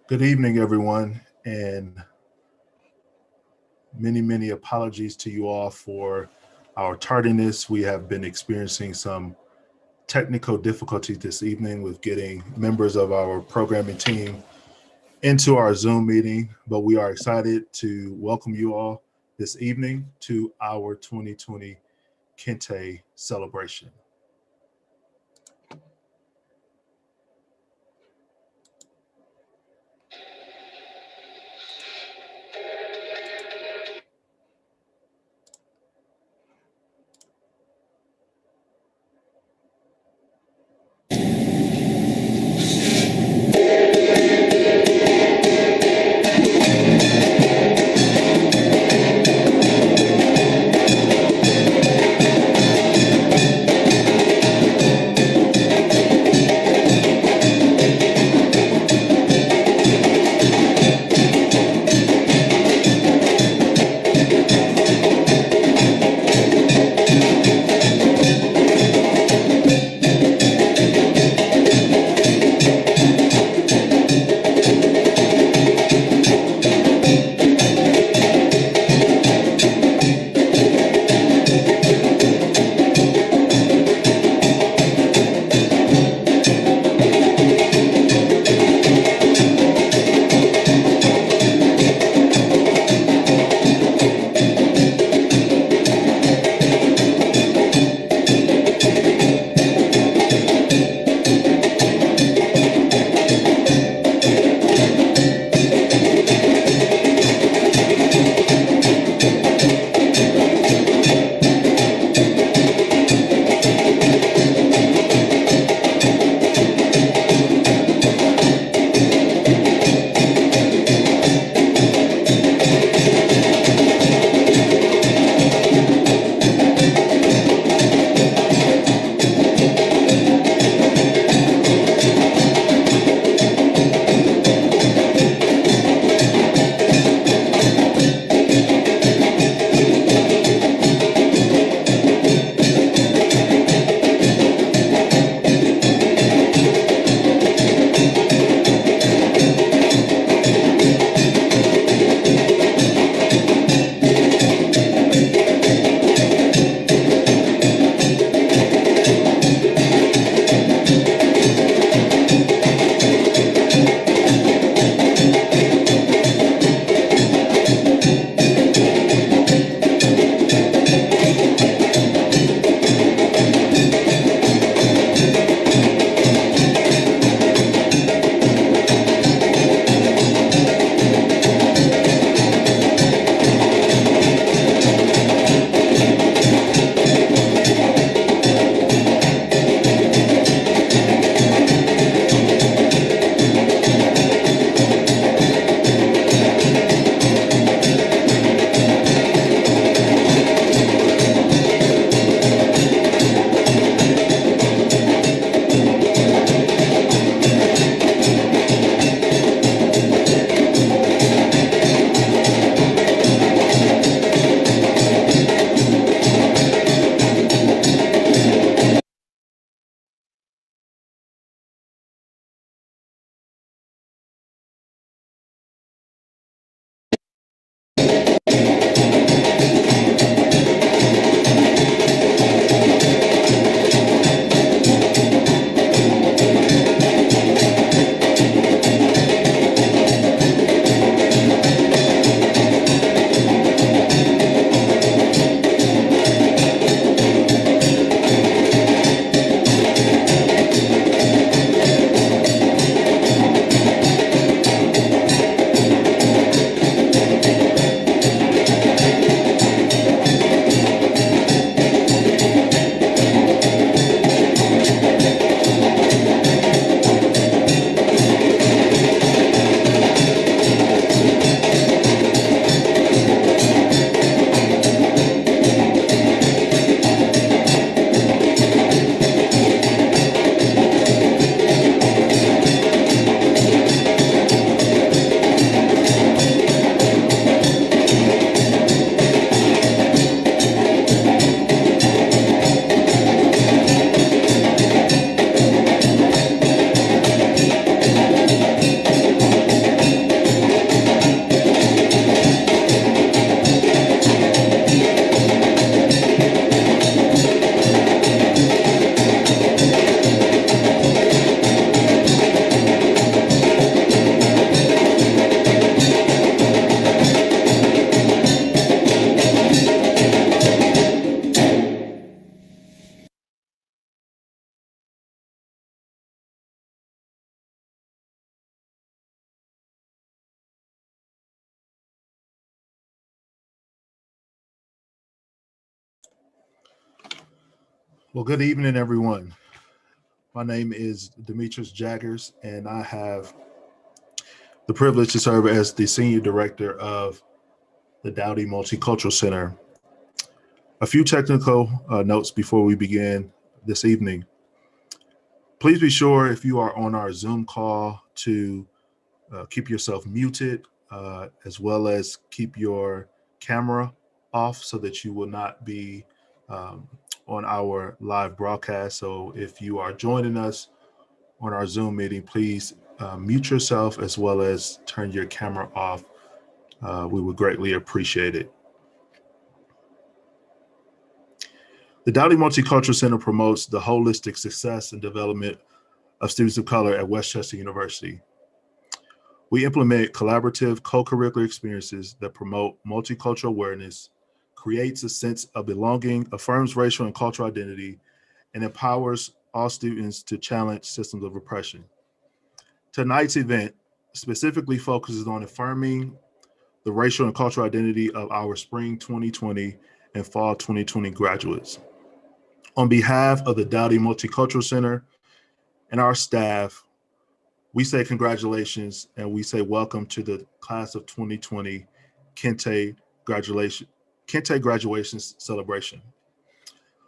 Good evening, everyone, and many apologies to you all for our tardiness. We have been experiencing some technical difficulties this evening with getting members of our programming team into our Zoom meeting, but we are excited to welcome you all this evening to our 2020 Kente celebration. Well, good evening, everyone. My name is Demetrius Jaggers, and I have the privilege to serve as the Senior Director of the Dowdy Multicultural Center. A few technical notes before we begin this evening. Please be sure if you are on our Zoom call to keep yourself muted, as well as keep your camera off so that you will not be um, on our live broadcast. So if you are joining us on our Zoom meeting, please mute yourself as well as turn your camera off. We would greatly appreciate it. The Dowdy Multicultural Center promotes the holistic success and development of students of color at Westchester University. We implement collaborative co-curricular experiences that promote multicultural awareness, creates a sense of belonging, affirms racial and cultural identity, and empowers all students to challenge systems of oppression. Tonight's event specifically focuses on affirming the racial and cultural identity of our spring 2020 and fall 2020 graduates. On behalf of the Dowdy Multicultural Center and our staff, we say congratulations and we say welcome to the class of 2020 Kente graduation celebration.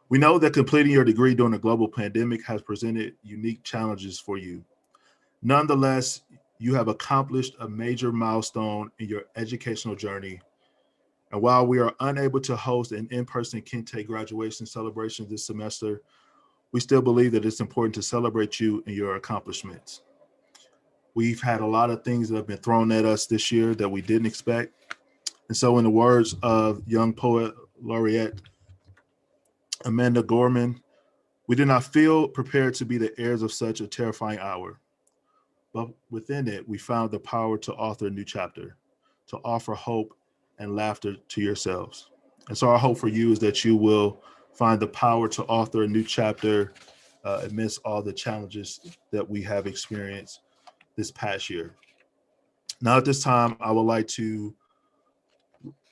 We know that completing your degree during a global pandemic has presented unique challenges for you. Nonetheless, you have accomplished a major milestone in your educational journey. And while we are unable to host an in-person Kente graduation celebration this semester, we still believe that it's important to celebrate you and your accomplishments. We've had a lot of things that have been thrown at us this year that we didn't expect. And so in the words of young poet laureate Amanda Gorman, we did not feel prepared to be the heirs of such a terrifying hour. But within it, we found the power to author a new chapter, to offer hope and laughter to yourselves. And so our hope for you is that you will find the power to author a new chapter amidst all the challenges that we have experienced this past year. Now at this time, I would like to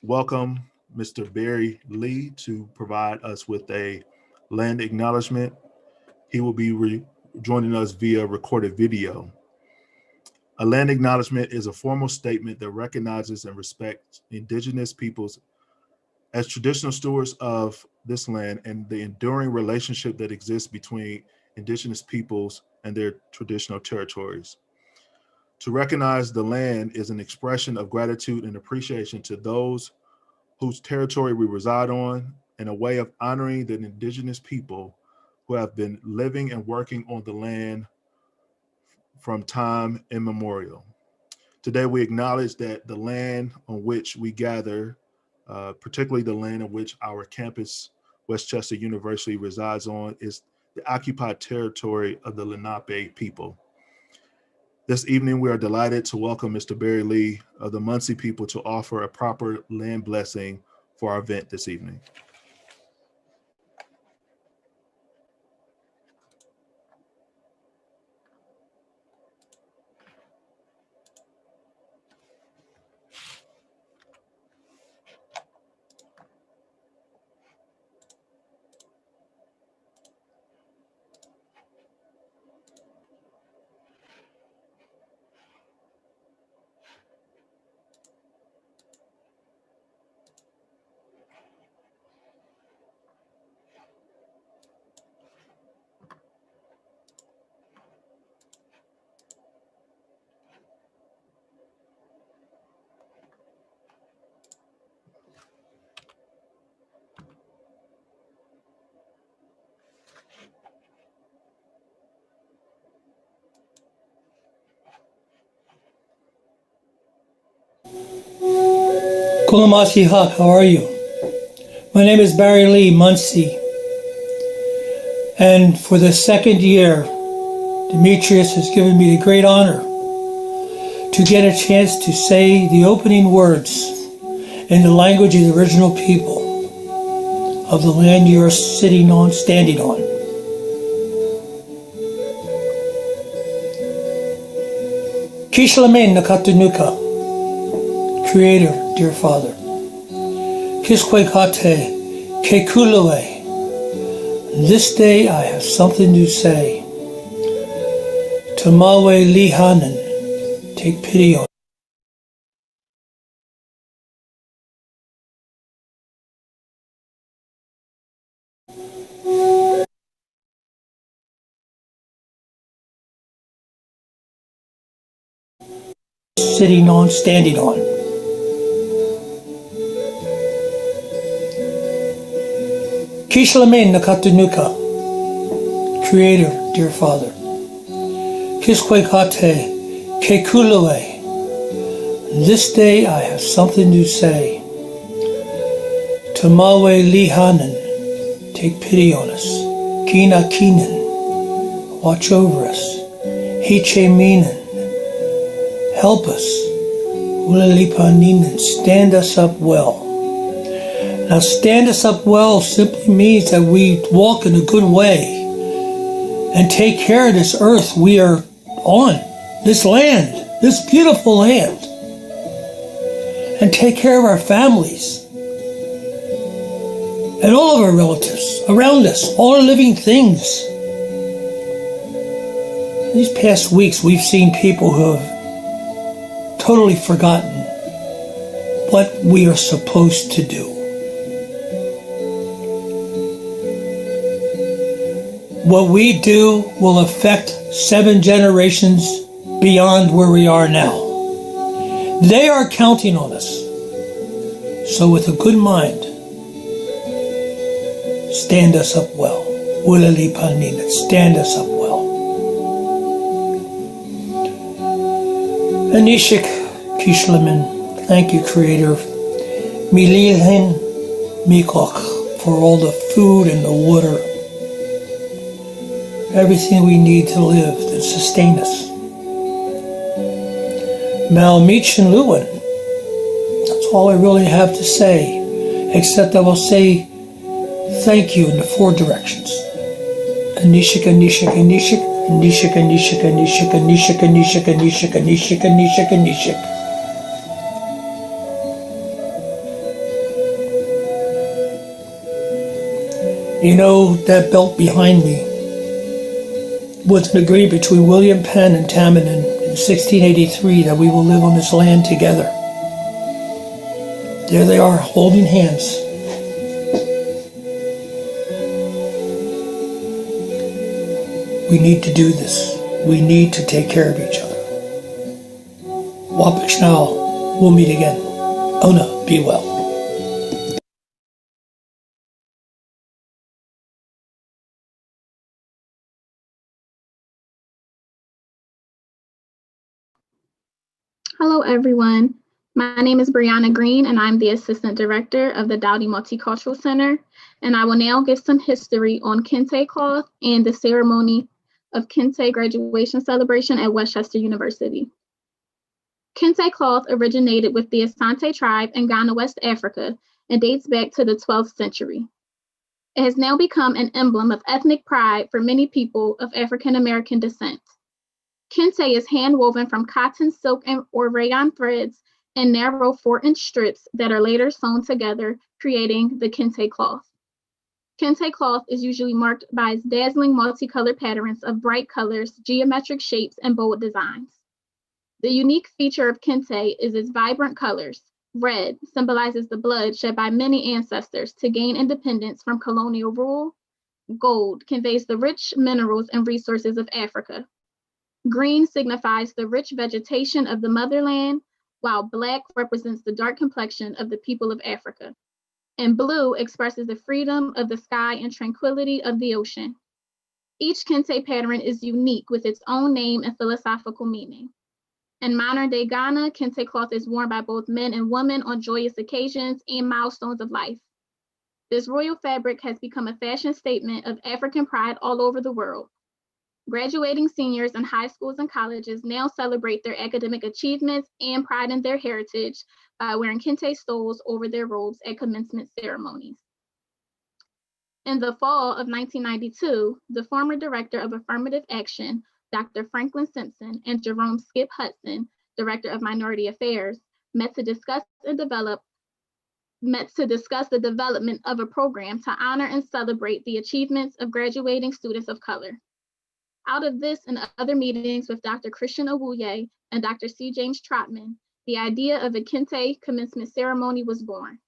welcome Mr. Barry Lee to provide us with a land acknowledgement. He will be joining us via recorded video. A land acknowledgement is a formal statement that recognizes and respects Indigenous peoples as traditional stewards of this land and the enduring relationship that exists between Indigenous peoples and their traditional territories. To recognize the land is an expression of gratitude and appreciation to those whose territory we reside on, and a way of honoring the Indigenous people who have been living and working on the land from time immemorial. Today, we acknowledge that the land on which we gather, particularly the land on which our campus, Westchester University, resides on, is the occupied territory of the Lenape people. This evening, we are delighted to welcome Mr. Barry Lee of the Muncie people to offer a proper land blessing for our event this evening. Kulamasi Hak, how are you? My name is Barry Lee, Muncie. And for the second year, Demetrius has given me the great honor to get a chance to say the opening words in the language of the original people of the land you are standing on. Kishlamen Nakatunuka, Creator, dear Father. Kiskwekate, Kekulue, This day I have something to say. Tamawe Lihanan, take pity on sitting on, standing on. Kishlamen Nakatanuka, Creator, dear Father. Kiskwekate, Kekulue. This day I have something to say. Tamawe Lihanan, take pity on us. Kina Keenan, watch over us. Hiche Minan, help us. Ulalipa Ninan, stand us up well. Now, stand us up well simply means that we walk in a good way and take care of this earth we are on, this land, this beautiful land, and take care of our families and all of our relatives around us, all our living things. These past weeks, we've seen people who have totally forgotten what we are supposed to do. What we do will affect 7 generations beyond where we are now. They are counting on us. So with a good mind, stand us up well. Ulali Panina, stand us up well. Anishik Kishlaman, thank you, Creator. Mililhin Mikok, for all the food and the water. Everything we need to live, to sustain us. Malmich and Lewin. That's all I really have to say, except I will say thank you in the 4 directions. Anishik, Anishik, Anishik, Anishik, Anishik, Anishik, Anishik, Anishik, Anishik, Anishik, Anishik, Anishik. You know, that belt behind me was an agreement between William Penn and Tamanin in 1683 that we will live on this land together. There they are, holding hands. We need to do this. We need to take care of each other. Wapish now. We'll meet again. Ona, be well. Hello, everyone. My name is Brianna Green, and I'm the Assistant Director of the Dowdy Multicultural Center. And I will now give some history on Kente cloth and the ceremony of Kente graduation celebration at Westchester University. Kente cloth originated with the Asante tribe in Ghana, West Africa, and dates back to the 12th century. It has now become an emblem of ethnic pride for many people of African American descent. Kente is hand-woven from cotton, silk, or rayon threads in narrow 4-inch strips that are later sewn together, creating the Kente cloth. Kente cloth is usually marked by its dazzling multicolored patterns of bright colors, geometric shapes, and bold designs. The unique feature of Kente is its vibrant colors. Red symbolizes the blood shed by many ancestors to gain independence from colonial rule. Gold conveys the rich minerals and resources of Africa. Green signifies the rich vegetation of the motherland, while Black represents the dark complexion of the people of Africa. And blue expresses the freedom of the sky and tranquility of the ocean. Each Kente pattern is unique with its own name and philosophical meaning. In modern-day Ghana, Kente cloth is worn by both men and women on joyous occasions and milestones of life. This royal fabric has become a fashion statement of African pride all over the world. Graduating seniors in high schools and colleges now celebrate their academic achievements and pride in their heritage by wearing Kente stoles over their robes at commencement ceremonies. In the fall of 1992, the former director of Affirmative Action, Dr. Franklin Simpson, and Jerome Skip Hudson, director of Minority Affairs, met to discuss and develop met to discuss the development of a program to honor and celebrate the achievements of graduating students of color. Out of this and other meetings with Dr. Christian Owuye and Dr. C. James Trotman, the idea of a Kente commencement ceremony was born.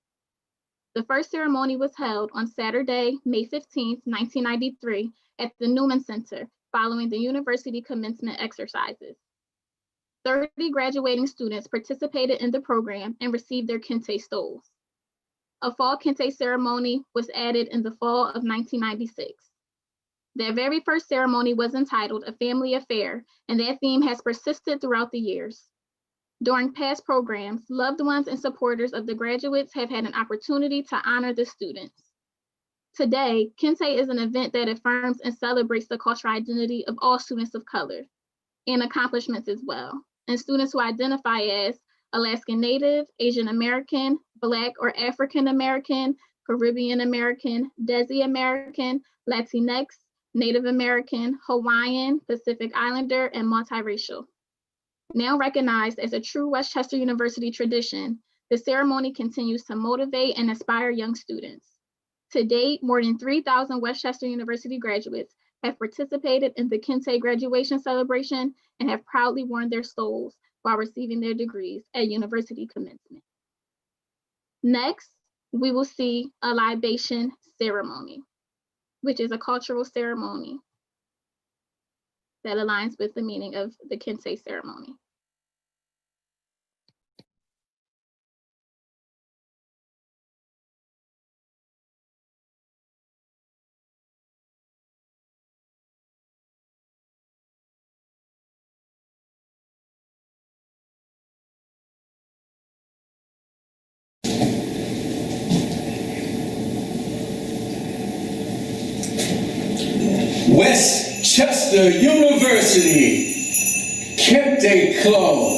The first ceremony was held on Saturday, May 15, 1993, at the Newman Center, following the university commencement exercises. 30 graduating students participated in the program and received their Kente stoles. A fall Kente ceremony was added in the fall of 1996. Their very first ceremony was entitled A Family Affair, and that theme has persisted throughout the years. During past programs, loved ones and supporters of the graduates have had an opportunity to honor the students. Today, Kente is an event that affirms and celebrates the cultural identity of all students of color and accomplishments as well, and students who identify as Alaskan Native, Asian American, Black or African American, Caribbean American, Desi American, Latinx, Native American, Hawaiian, Pacific Islander, and multiracial. Now recognized as a true Westchester University tradition, the ceremony continues to motivate and inspire young students. To date, more than 3,000 Westchester University graduates have participated in the Kente graduation celebration and have proudly worn their stoles while receiving their degrees at university commencement. Next, we will see a libation ceremony, which is a cultural ceremony that aligns with the meaning of the Kente ceremony. Westchester University, Kente Club,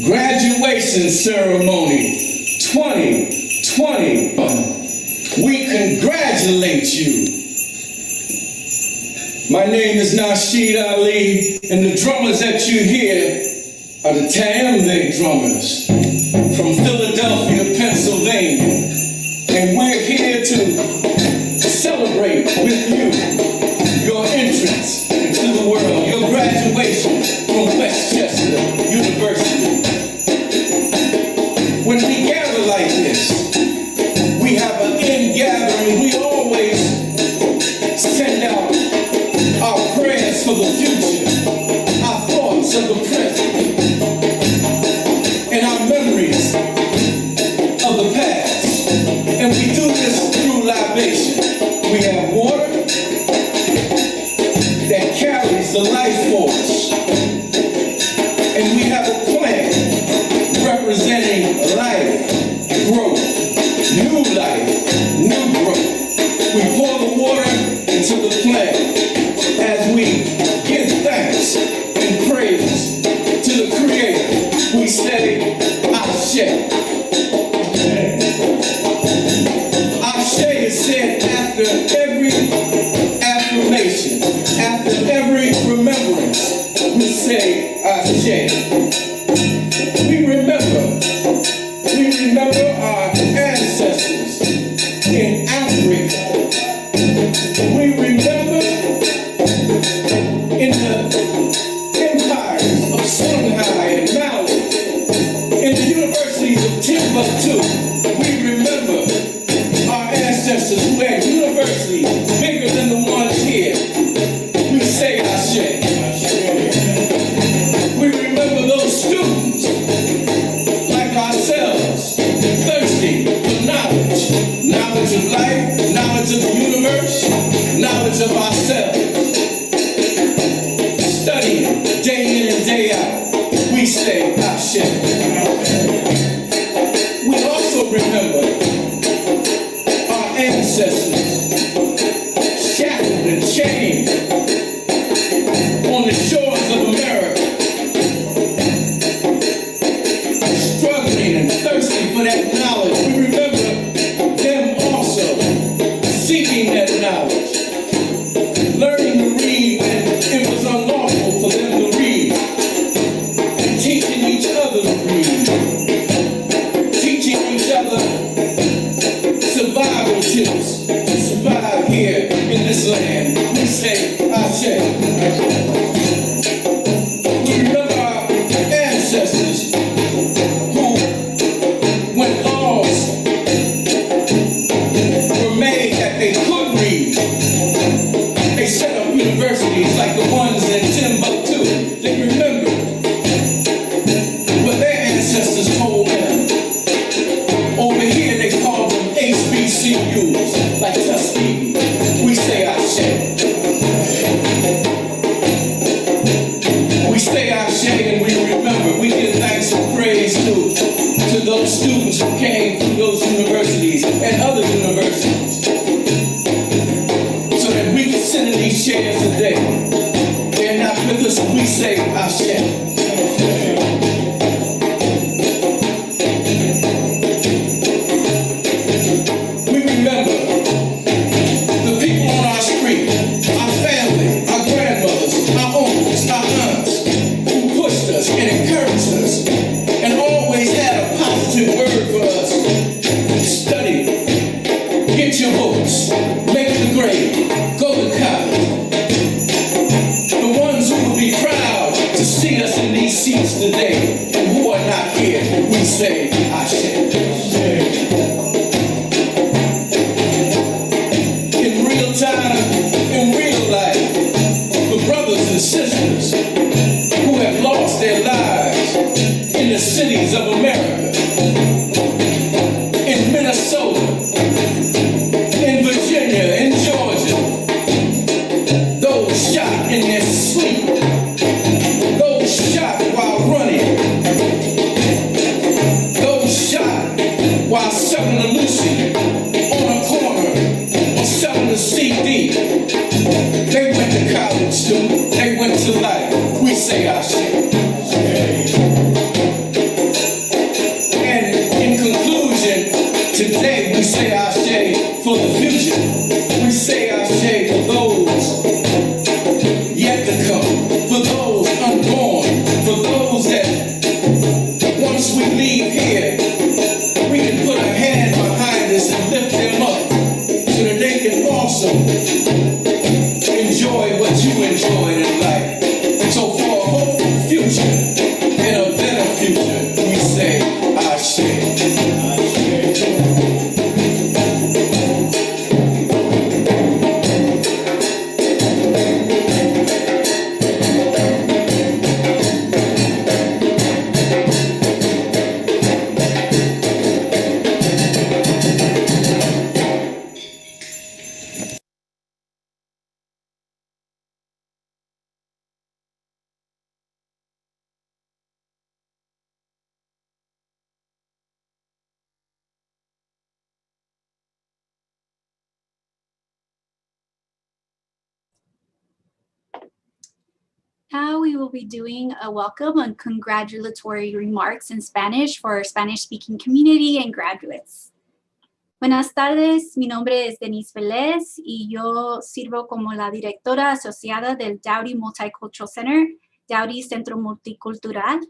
graduation ceremony 2021. We congratulate you. My name is Nasheed Ali, and the drummers that you hear are the Tamle drummers from Philadelphia, Pennsylvania. And we're here to celebrate with you your entrance into the world, your graduation from Westchester University. When we gather like this, we have an in-gathering. We always send out our prayers for the future, our thoughts of the present, and our memories of the past. And we do this through libation. We have water that carries the life force. And we have a plant representing life, growth, new growth. We pour the water into the plant as we give thanks and praise to the Creator. We say, Ashe. Ashe is said after every affirmation, after every remembrance. We say, Ashe. We remember our ancestors in Africa. We remember in the empires of Shanghai and Maui, in the universities of Timbuktu. We remember our ancestors who had universities bigger than the ones here. We say Ashe. We remember those students like ourselves, thirsty for knowledge of life, knowledge of the universe, knowledge of ourselves. Studying day in and day out, we say Ashe. We also remember our ancestors shackled and chained on the shores of America, struggling and thirsting for that knowledge. We remember them also seeking that knowledge, learning to read when it was unlawful for them to read, and teaching each other to read, teaching each other they could read. They set up universities like the ones in Timbuktu. They remember what their ancestors told them. Over here they call them HBCUs, like Tuskegee. We say Ashe. We say Ashe and we remember. We give thanks and praise to those students who came through those universities and other universities, so that we can sit in these chairs today. They're not with us, we say Ashe. We remember the people on our street, our family, our grandmothers, our uncles, our aunts, who pushed us and encouraged us and always had a positive word for us. Study, get your books, make the grade, go to college. The ones who will be proud to see us in these seats today and who are not here, we say Ashe. In real time, in real life, the brothers and sisters who have lost their lives in the cities of America, in Minnesota, in Virginia, in Georgia, those shot in their sleep, those shot while running, those shot while selling a Lucy on a corner or selling a CD. They went to college too, they went to life. We say Ashe. And in conclusion, today we say Ashe for the future. We say Ashe for those yet to come, for those unborn, for those that once we leave here, we can put a hand behind us and lift them up so that they can also enjoy what you enjoyed in life. So for a hopeful future and a better future, we say Ashe. Now we will be doing a welcome and congratulatory remarks in Spanish for our Spanish-speaking community and graduates. Buenas tardes, mi nombre es Denise Velez y yo sirvo como la directora asociada del Dowdy Multicultural Center, Dowdy Centro Multicultural.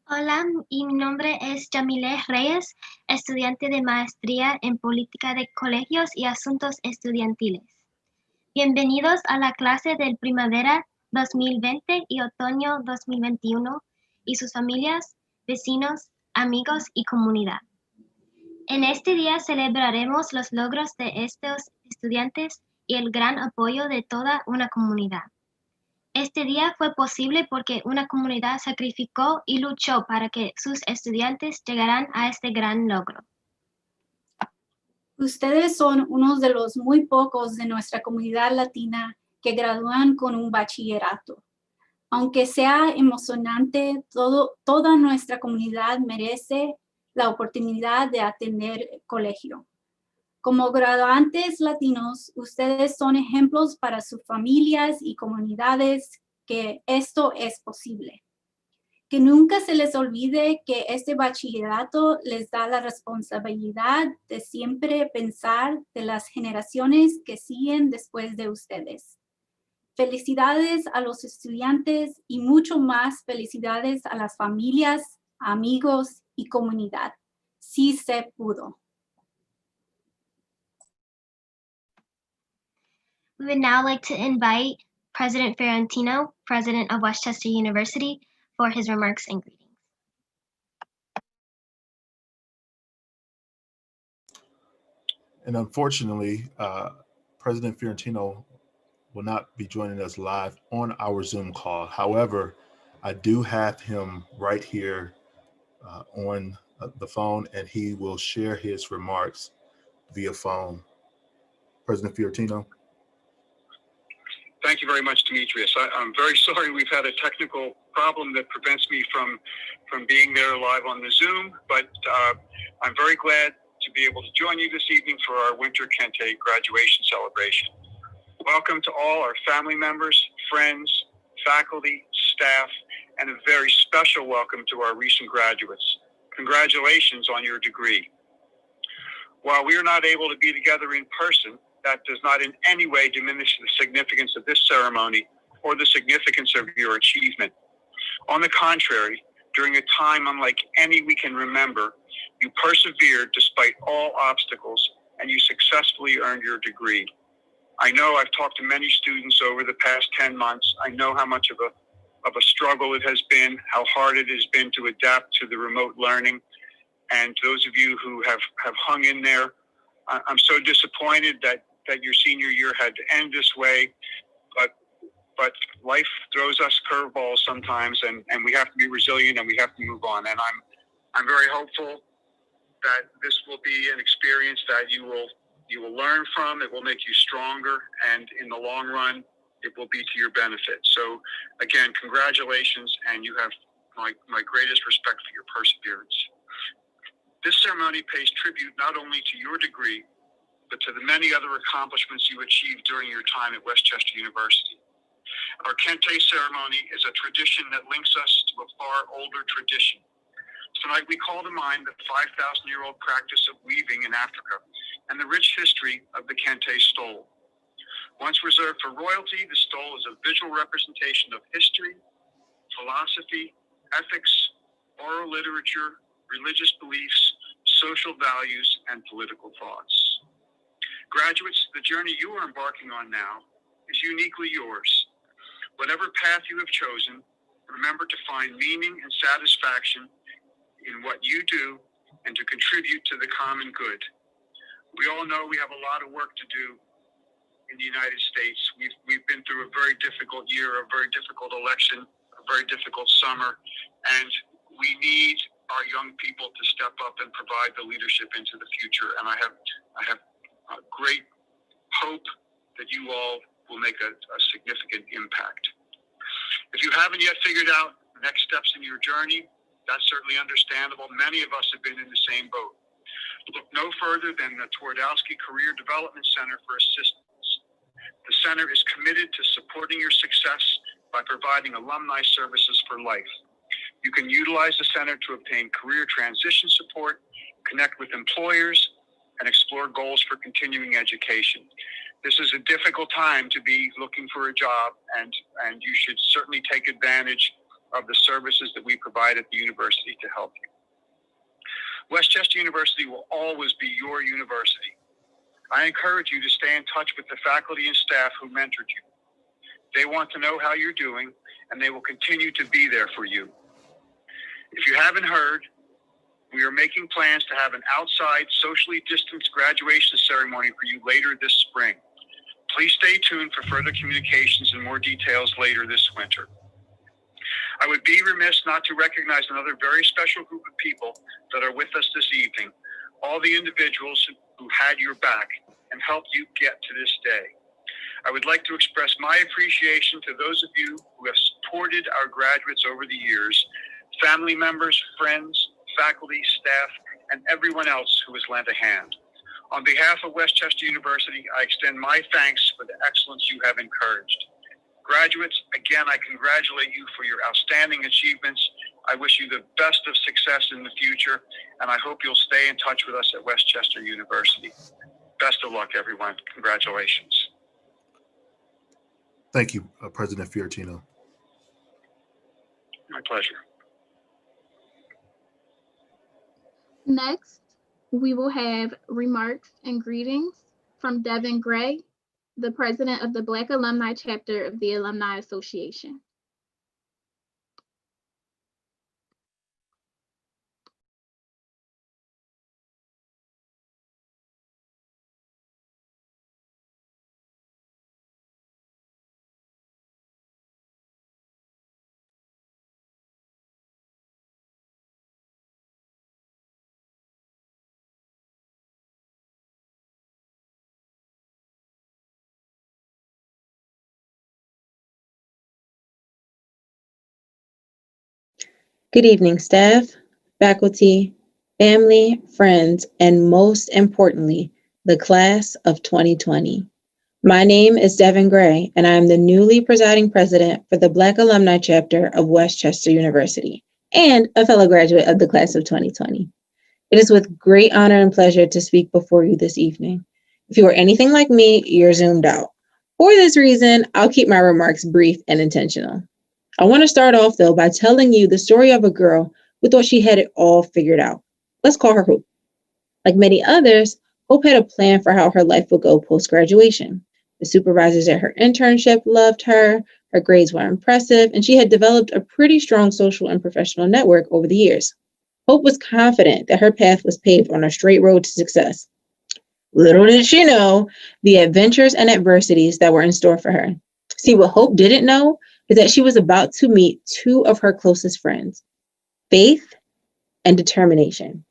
Hola, y mi nombre es Yamile Reyes, estudiante de maestría en política de colegios y asuntos estudiantiles. Bienvenidos a la clase del primavera 2020 y otoño 2021 y sus familias, vecinos, amigos y comunidad. En este día celebraremos los logros de estos estudiantes y el gran apoyo de toda una comunidad. Este día fue posible porque una comunidad sacrificó y luchó para que sus estudiantes llegaran a este gran logro. Ustedes son unos de los muy pocos de nuestra comunidad latina que gradúan con un bachillerato. Aunque sea emocionante, toda nuestra comunidad merece la oportunidad de atender colegio. Como graduantes latinos, ustedes son ejemplos para sus familias y comunidades que esto es posible. Que nunca se les olvide que este bachillerato les da la responsabilidad de siempre pensar de las generaciones que siguen después de ustedes. Felicidades a los estudiantes y mucho más felicidades a las familias, amigos y comunidad. Sí se pudo. We would now like to invite President Ferrantino, President of Westchester University, for his remarks and greetings. And unfortunately, President Fiorentino will not be joining us live on our Zoom call. However, I do have him right here on the phone, and he will share his remarks via phone. President Fiorentino. Thank you very much, Demetrius. I'm very sorry we've had a technical problem that prevents me from being there live on the Zoom, but I'm very glad to be able to join you this evening for our Winter Kente graduation celebration. Welcome to all our family members, friends, faculty, staff, and a very special welcome to our recent graduates. Congratulations on your degree. While we are not able to be together in person, that does not in any way diminish the significance of this ceremony or the significance of your achievement. On the contrary, during a time unlike any we can remember, you persevered despite all obstacles and you successfully earned your degree. I know I've talked to many students over the past 10 months. I know how much of a struggle it has been, how hard it has been to adapt to the remote learning. And those of you who have hung in there, I'm so disappointed that your senior year had to end this way, but life throws us curveballs sometimes, and we have to be resilient and we have to move on. And I'm very hopeful that this will be an experience that you will learn from. It will make you stronger, and in the long run, it will be to your benefit. So again, congratulations, and you have my greatest respect for your perseverance. This ceremony pays tribute not only to your degree, but to the many other accomplishments you achieved during your time at Westchester University. Our Kente ceremony is a tradition that links us to a far older tradition. Tonight we call to mind the 5,000-year-old practice of weaving in Africa and the rich history of the Kente stole. Once reserved for royalty, the stole is a visual representation of history, philosophy, ethics, oral literature, religious beliefs, social values, and political thoughts. Graduates, the journey you are embarking on now is uniquely yours. Whatever path you have chosen, remember to find meaning and satisfaction in what you do and to contribute to the common good. We all know we have a lot of work to do in the United States. We've been through a very difficult year, a very difficult election, a very difficult summer, and we need our young people to step up and provide the leadership into the future. And I have great hope that you all will make a significant impact. If you haven't yet figured out next steps in your journey, that's certainly understandable. Many of us have been in the same boat. Look no further than the Twardowski Career Development Center for assistance. The center is committed to supporting your success by providing alumni services for life. You can utilize the center to obtain career transition support, connect with employers, and explore goals for continuing education. This is a difficult time to be looking for a job, and you should certainly take advantage of the services that we provide at the university to help you. Westchester University will always be your university. I encourage you to stay in touch with the faculty and staff who mentored you. They want to know how you're doing, and they will continue to be there for you. If you haven't heard, we are making plans to have an outside, socially distanced graduation ceremony for you later this spring. Please stay tuned for further communications and more details later this winter. I would be remiss not to recognize another very special group of people that are with us this evening, all the individuals who had your back and helped you get to this day. I would like to express my appreciation to those of you who have supported our graduates over the years, family members, friends, faculty, staff, and everyone else who has lent a hand. On behalf of Westchester University, I extend my thanks for the excellence you have encouraged. Graduates, again, I congratulate you for your outstanding achievements. I wish you the best of success in the future, and I hope you'll stay in touch with us at Westchester University. Best of luck, everyone. Congratulations. Thank you, President Fiorentino. My pleasure. Next, we will have remarks and greetings from Devin Gray, the president of the Black Alumni Chapter of the Alumni Association. Good evening, staff, faculty, family, friends, and most importantly, the class of 2020. My name is Devin Gray, and I am the newly presiding president for the Black Alumni Chapter of Westchester University and a fellow graduate of the class of 2020. It is with great honor and pleasure to speak before you this evening. If you are anything like me, you're zoomed out. For this reason, I'll keep my remarks brief and intentional. I want to start off, though, by telling you the story of a girl who thought she had it all figured out. Let's call her Hope. Like many others, Hope had a plan for how her life would go post-graduation. The supervisors at her internship loved her, her grades were impressive, and she had developed a pretty strong social and professional network over the years. Hope was confident that her path was paved on a straight road to success. Little did she know the adventures and adversities that were in store for her. See, what Hope didn't know is that she was about to meet two of her closest friends, faith and determination.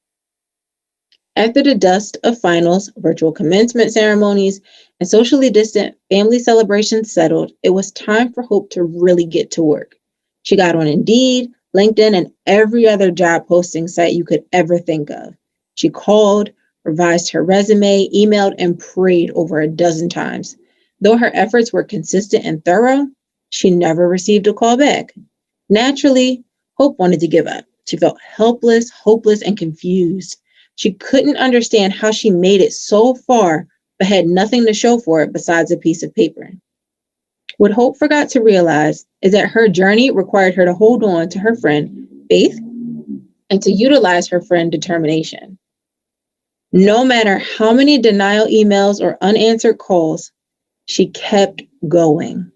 After the dust of finals, virtual commencement ceremonies, and socially distant family celebrations settled, it was time for Hope to really get to work. She got on Indeed, LinkedIn, and every other job posting site you could ever think of. She called, revised her resume, emailed, and prayed over a dozen times. Though her efforts were consistent and thorough, she never received a call back. Naturally, Hope wanted to give up. She felt helpless, hopeless, and confused. She couldn't understand how she made it so far, but had nothing to show for it besides a piece of paper. What Hope forgot to realize is that her journey required her to hold on to her friend, Faith, and to utilize her friend, determination. No matter how many denial emails or unanswered calls, she kept going.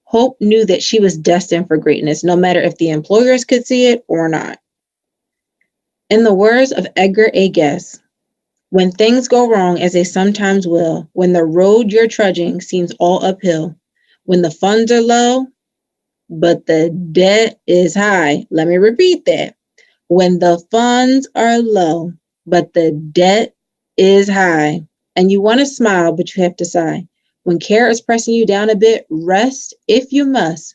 Hope knew that she was destined for greatness, no matter if the employers could see it or not. In the words of Edgar A. Guest, when things go wrong, as they sometimes will, when the road you're trudging seems all uphill, when the funds are low, but the debt is high. Let me repeat that. When the funds are low, but the debt is high, and you want to smile, but you have to sigh. When care is pressing you down a bit, rest if you must,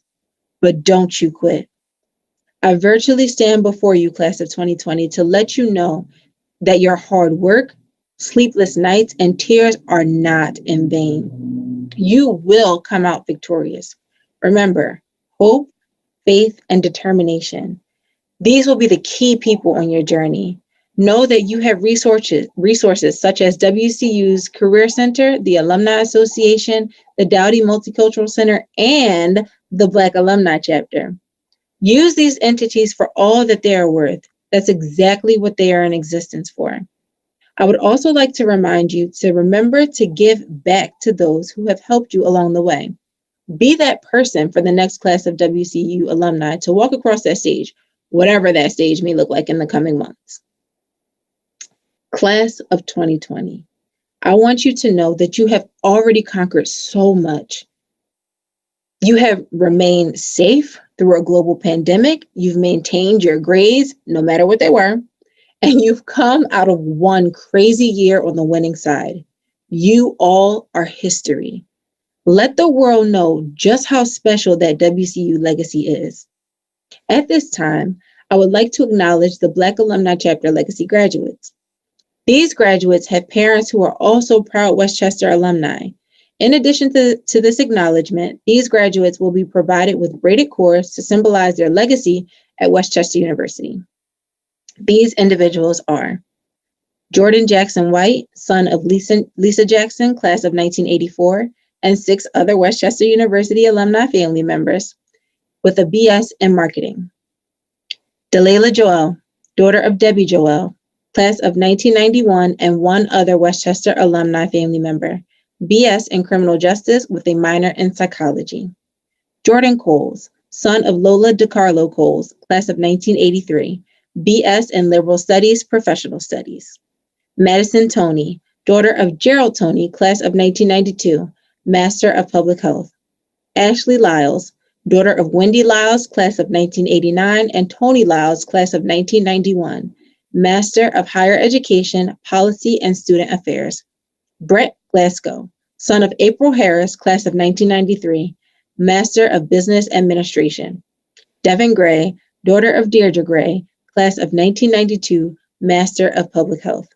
but don't you quit. I virtually stand before you, class of 2020, to let you know that your hard work, sleepless nights, and tears are not in vain. You will come out victorious. Remember, hope, faith, and determination. These will be the key people on your journey. Know that you have resources such as WCU's Career Center, the Alumni Association, the Dowdy Multicultural Center, and the Black Alumni Chapter. Use these entities for all that they are worth. That's exactly what they are in existence for. I would also like to remind you to remember to give back to those who have helped you along the way. Be that person for the next class of WCU alumni to walk across that stage, whatever that stage may look like in the coming months. Class of 2020, I want you to know that you have already conquered so much. You have remained safe through a global pandemic. You've maintained your grades, no matter what they were, and you've come out of one crazy year on the winning side. You all are history. Let the world know just how special that WCU legacy is. At this time, I would like to acknowledge the Black Alumni Chapter Legacy graduates. These graduates have parents who are also proud Westchester alumni. In addition to this acknowledgement, these graduates will be provided with braided cords to symbolize their legacy at Westchester University. These individuals are Jordan Jackson White, son of Lisa Jackson, class of 1984, and 6 other Westchester University alumni family members with a BS in marketing. Delayla Joel, daughter of Debbie Joel, class of 1991, and 1 other Westchester alumni family member, BS in criminal justice with a minor in psychology. Jordan Coles, son of Lola DiCarlo Coles, class of 1983, BS in liberal studies, professional studies. Madison Toney, daughter of Gerald Toney, class of 1992, Master of Public Health. Ashley Lyles, daughter of Wendy Lyles, class of 1989, and Tony Lyles, class of 1991, Master of Higher Education, Policy, and Student Affairs. Brett Glasgow, son of April Harris, class of 1993, Master of Business Administration. Devin Gray, daughter of Deirdre Gray, class of 1992, Master of Public Health.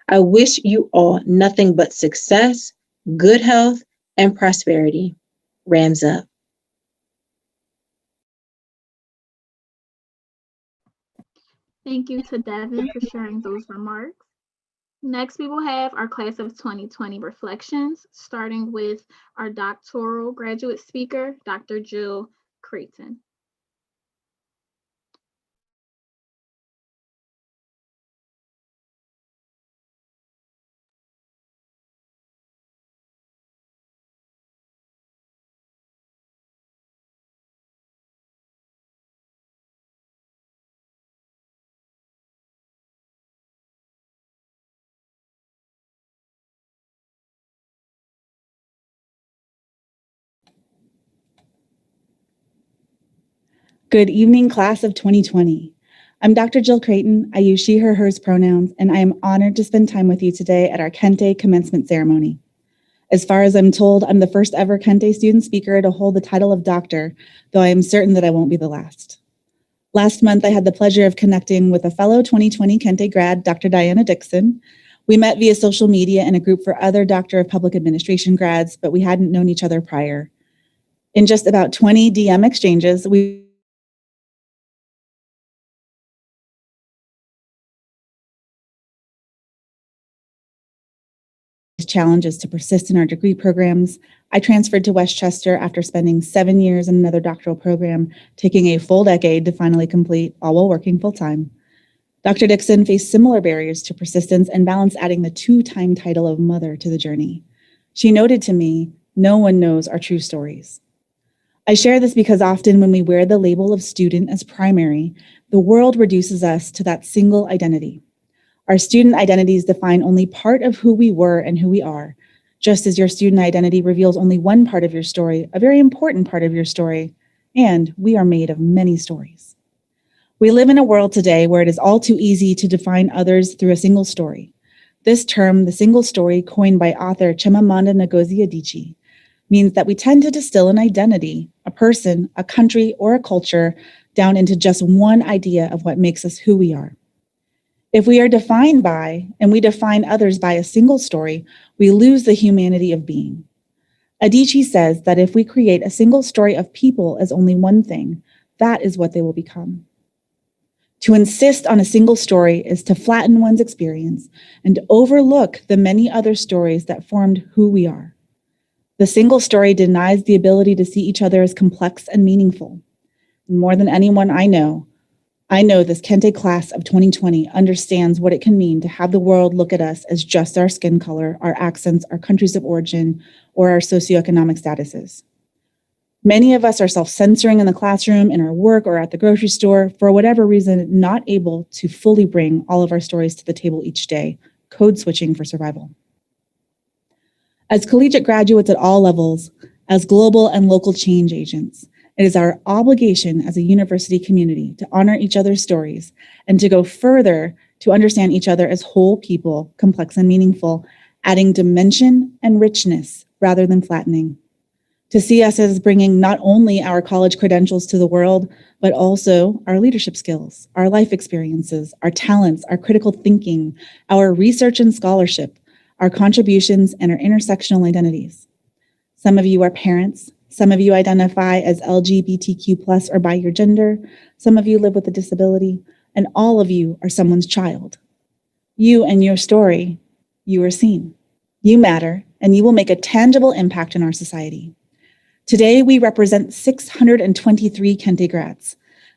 I wish you all nothing but success, good health, and prosperity. Rams up. Thank you to Devin for sharing those remarks. Next, we will have our class of 2020 reflections, starting with our doctoral graduate speaker, Dr. Jill Creighton. Good evening, class of 2020. I'm Dr. Jill Creighton. I use she, her, hers pronouns, and I am honored to spend time with you today at our Kente commencement ceremony. As far as I'm told, I'm the first ever Kente student speaker to hold the title of doctor, though I am certain that I won't be the last. Last month, I had the pleasure of connecting with a fellow 2020 Kente grad, Dr. Diana Dixon. We met via social media in a group for other Doctor of Public Administration grads, but we hadn't known each other prior. In just about 20 DM exchanges, we challenges to persist in our degree programs. I transferred to Westchester after spending 7 years in another doctoral program, taking a full decade to finally complete, all while working full-time. Dr. Dixon faced similar barriers to persistence and balanced adding the two-time title of mother to the journey. She noted to me, no one knows our true stories. I share this because often when we wear the label of student as primary, the world reduces us to that single identity. Our student identities define only part of who we were and who we are, just as your student identity reveals only one part of your story, a very important part of your story, and we are made of many stories. We live in a world today where it is all too easy to define others through a single story. This term, the single story, coined by author Chimamanda Ngozi Adichie, means that we tend to distill an identity, a person, a country, or a culture down into just one idea of what makes us who we are. If we are defined by, and we define others by a single story, we lose the humanity of being. Adichie says that if we create a single story of people as only one thing, that is what they will become. To insist on a single story is to flatten one's experience and overlook the many other stories that formed who we are. The single story denies the ability to see each other as complex and meaningful. And more than anyone I know this Kente class of 2020 understands what it can mean to have the world look at us as just our skin color, our accents, our countries of origin, or our socioeconomic statuses. Many of us are self-censoring in the classroom, in our work, or at the grocery store, for whatever reason, not able to fully bring all of our stories to the table each day, code switching for survival. As collegiate graduates at all levels, as global and local change agents, it is our obligation as a university community to honor each other's stories and to go further to understand each other as whole people, complex and meaningful, adding dimension and richness rather than flattening. To see us as bringing not only our college credentials to the world, but also our leadership skills, our life experiences, our talents, our critical thinking, our research and scholarship, our contributions, and our intersectional identities. Some of you are parents. Some of you identify as LGBTQ+ or by your gender. Some of you live with a disability, and all of you are someone's child. You and your story, you are seen. You matter, and you will make a tangible impact in our society. Today, we represent 623 Kente grads.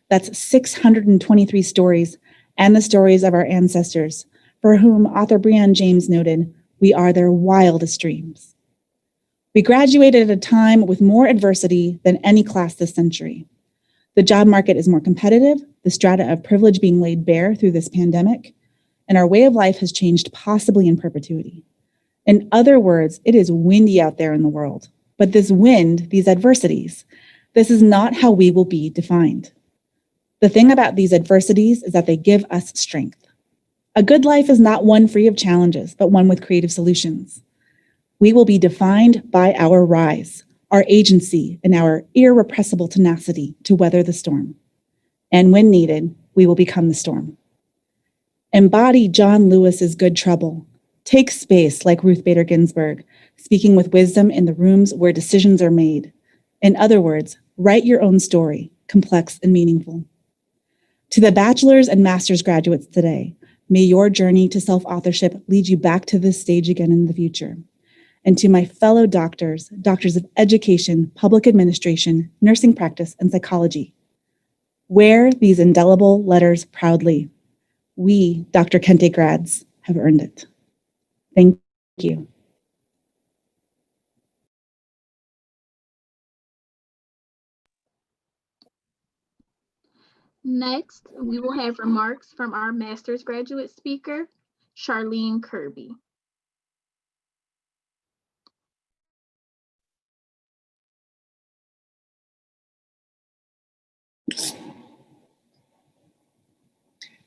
That's 623 stories and the stories of our ancestors, for whom author Brianne James noted, we are their wildest dreams. We graduated at a time with more adversity than any class this century. The job market is more competitive, the strata of privilege being laid bare through this pandemic, and our way of life has changed possibly in perpetuity. In other words, it is windy out there in the world. But this wind, these adversities, this is not how we will be defined. The thing about these adversities is that they give us strength. A good life is not one free of challenges, but one with creative solutions. We will be defined by our rise, our agency, and our irrepressible tenacity to weather the storm. And when needed, we will become the storm. Embody John Lewis's good trouble. Take space like Ruth Bader Ginsburg, speaking with wisdom in the rooms where decisions are made. In other words, write your own story, complex and meaningful. To the bachelor's and master's graduates today, may your journey to self-authorship lead you back to this stage again in the future. And to my fellow doctors, doctors of education, public administration, nursing practice, and psychology, wear these indelible letters proudly. We, Dr. Kente grads, have earned it. Thank you. Next, we will have remarks from our master's graduate speaker, Charlene Kirby.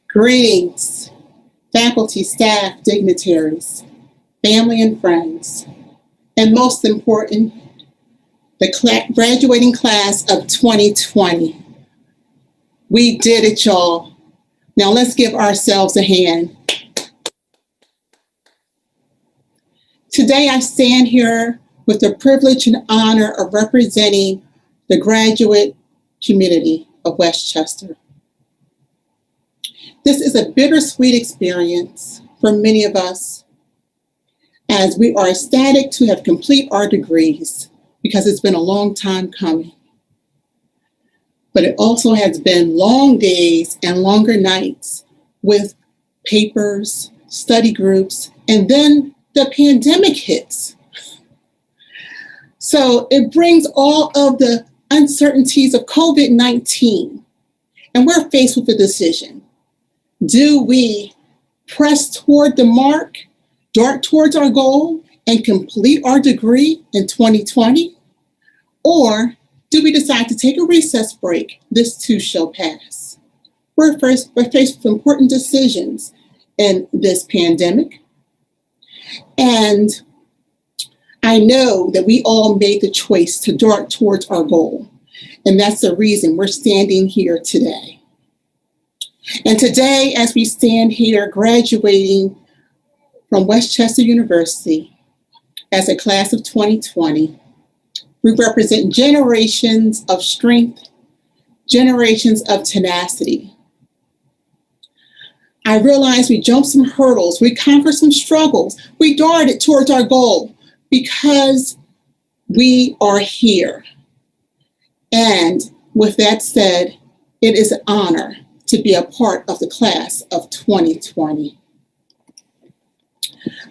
Greetings, faculty, staff, dignitaries, family and friends, and most important, the graduating class of 2020. We did it, y'all. Now let's give ourselves a hand. Today I stand here with the privilege and honor of representing the graduate community of Westchester. This is a bittersweet experience for many of us, as we are ecstatic to have completed our degrees because it's been a long time coming. But it also has been long days and longer nights with papers, study groups, and then the pandemic hits. So it brings all of the uncertainties of COVID-19, and we're faced with a decision. Do we press toward the mark, dart towards our goal, and complete our degree in 2020? Or do we decide to take a recess break? This too shall pass. We're faced with important decisions in this pandemic. And I know that we all made the choice to dart towards our goal. And that's the reason we're standing here today. And today, as we stand here graduating from Westchester University as a class of 2020, we represent generations of strength, generations of tenacity. I realize we jumped some hurdles, we conquered some struggles, we darted towards our goal because we are here. And with that said, it is an honor to be a part of the class of 2020.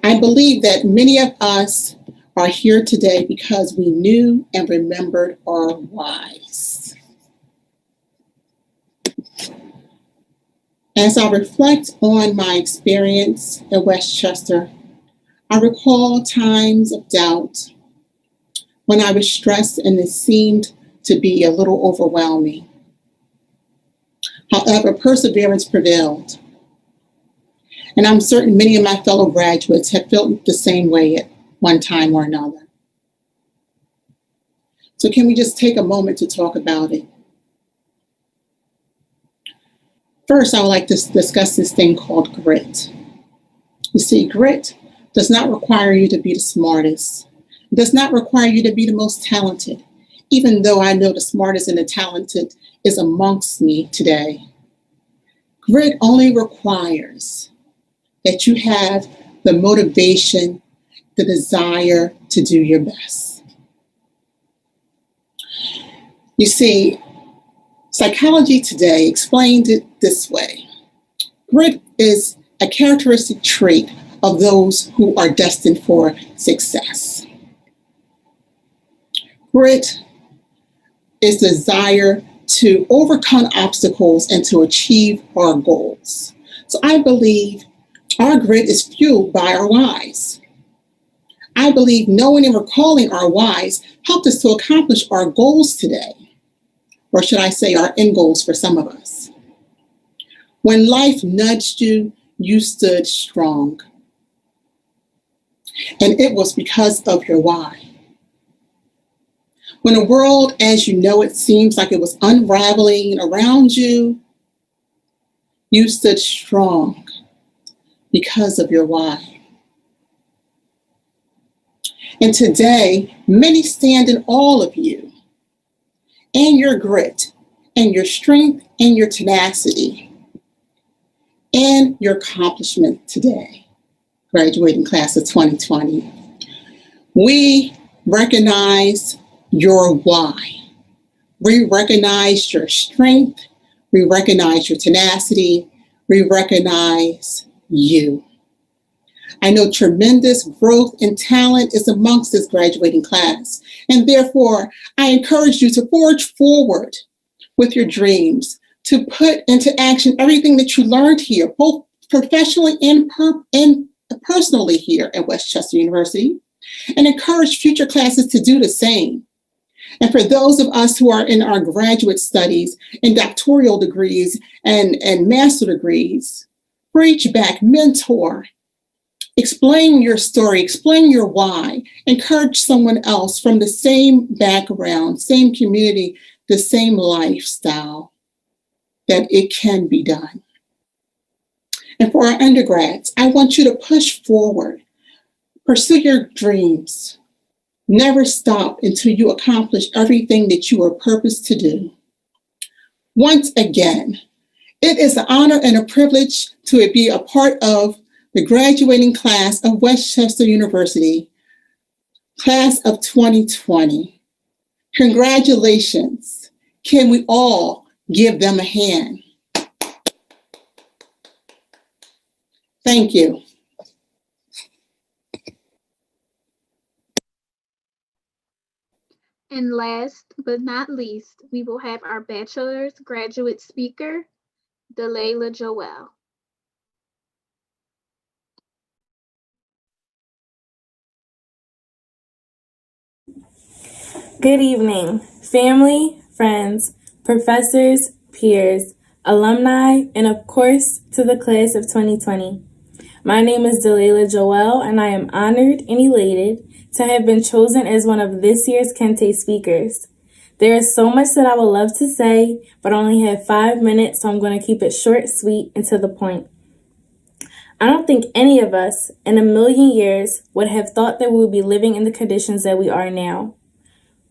I believe that many of us are here today because we knew and remembered our whys. As I reflect on my experience at Westchester, I recall times of doubt when I was stressed and it seemed to be a little overwhelming. However, perseverance prevailed. And I'm certain many of my fellow graduates have felt the same way at one time or another. So can we just take a moment to talk about it? First, I would like to discuss this thing called grit. You see, grit does not require you to be the smartest. It does not require you to be the most talented, even though I know the smartest and the talented is amongst me today. Grit only requires that you have the motivation, the desire to do your best. You see, psychology today explained it this way. Grit is a characteristic trait of those who are destined for success. Grit is desire to overcome obstacles and to achieve our goals. So I believe our grit is fueled by our whys. I believe knowing and recalling our whys helped us to accomplish our goals today, or should I say our end goals for some of us. When life nudged you, you stood strong. And it was because of your why. When the world as you know it seems like it was unraveling around you, you stood strong because of your why. And today, many stand in awe of you and your grit and your strength and your tenacity and your accomplishment today, graduating class of 2020. We recognize your why. We recognize your strength. We recognize your tenacity. We recognize you. I know tremendous growth and talent is amongst this graduating class, and therefore I encourage you to forge forward with your dreams, to put into action everything that you learned here, both professionally and personally here at West Chester University, and encourage future classes to do the same. And for those of us who are in our graduate studies and doctoral degrees and master degrees, reach back, mentor, explain your story, explain your why, encourage someone else from the same background, same community, the same lifestyle, that it can be done. And for our undergrads, I want you to push forward, pursue your dreams. Never stop until you accomplish everything that you are purposed to do. Once again, it is an honor and a privilege to be a part of the graduating class of West Chester University, class of 2020. Congratulations. Can we all give them a hand? Thank you. And last but not least, we will have our bachelor's graduate speaker, Delayla Joel. Good evening, family, friends, professors, peers, alumni, and of course, to the class of 2020. My name is Delayla Joel, and I am honored and elated to have been chosen as one of this year's Kente speakers. There is so much that I would love to say, but I only have 5 minutes, so I'm going to keep it short, sweet, and to the point. I don't think any of us in a million years would have thought that we would be living in the conditions that we are now.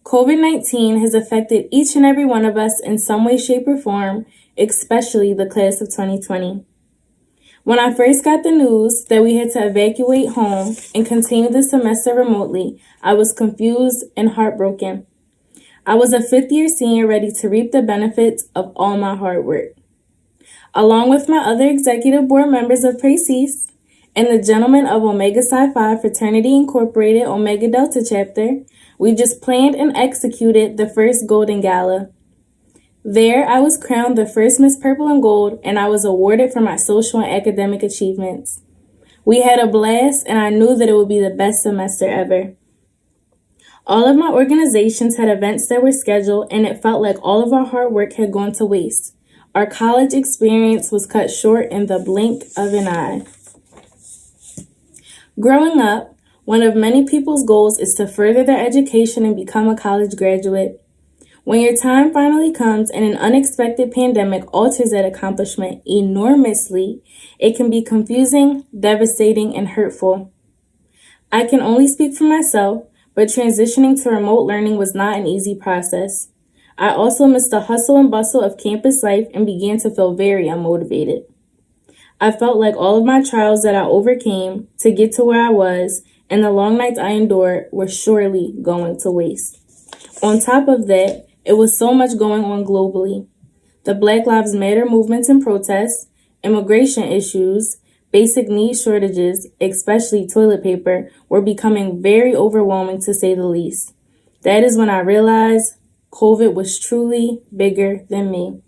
COVID-19 has affected each and every one of us in some way, shape, or form, especially the class of 2020. When I first got the news that we had to evacuate home and continue the semester remotely, I was confused and heartbroken. I was a fifth-year senior ready to reap the benefits of all my hard work. Along with my other executive board members of Praxis and the gentlemen of Omega Psi Phi Fraternity Incorporated Omega Delta Chapter, we just planned and executed the first Golden Gala. There, I was crowned the first Miss Purple and Gold, and I was awarded for my social and academic achievements. We had a blast, and I knew that it would be the best semester ever. All of my organizations had events that were scheduled, and it felt like all of our hard work had gone to waste. Our college experience was cut short in the blink of an eye. Growing up, one of many people's goals is to further their education and become a college graduate. When your time finally comes and an unexpected pandemic alters that accomplishment enormously, it can be confusing, devastating, and hurtful. I can only speak for myself, but transitioning to remote learning was not an easy process. I also missed the hustle and bustle of campus life and began to feel very unmotivated. I felt like all of my trials that I overcame to get to where I was and the long nights I endured were surely going to waste. On top of that, it was so much going on globally. The Black Lives Matter movements and protests, immigration issues, basic need shortages, especially toilet paper, were becoming very overwhelming to say the least. That is when I realized COVID was truly bigger than me.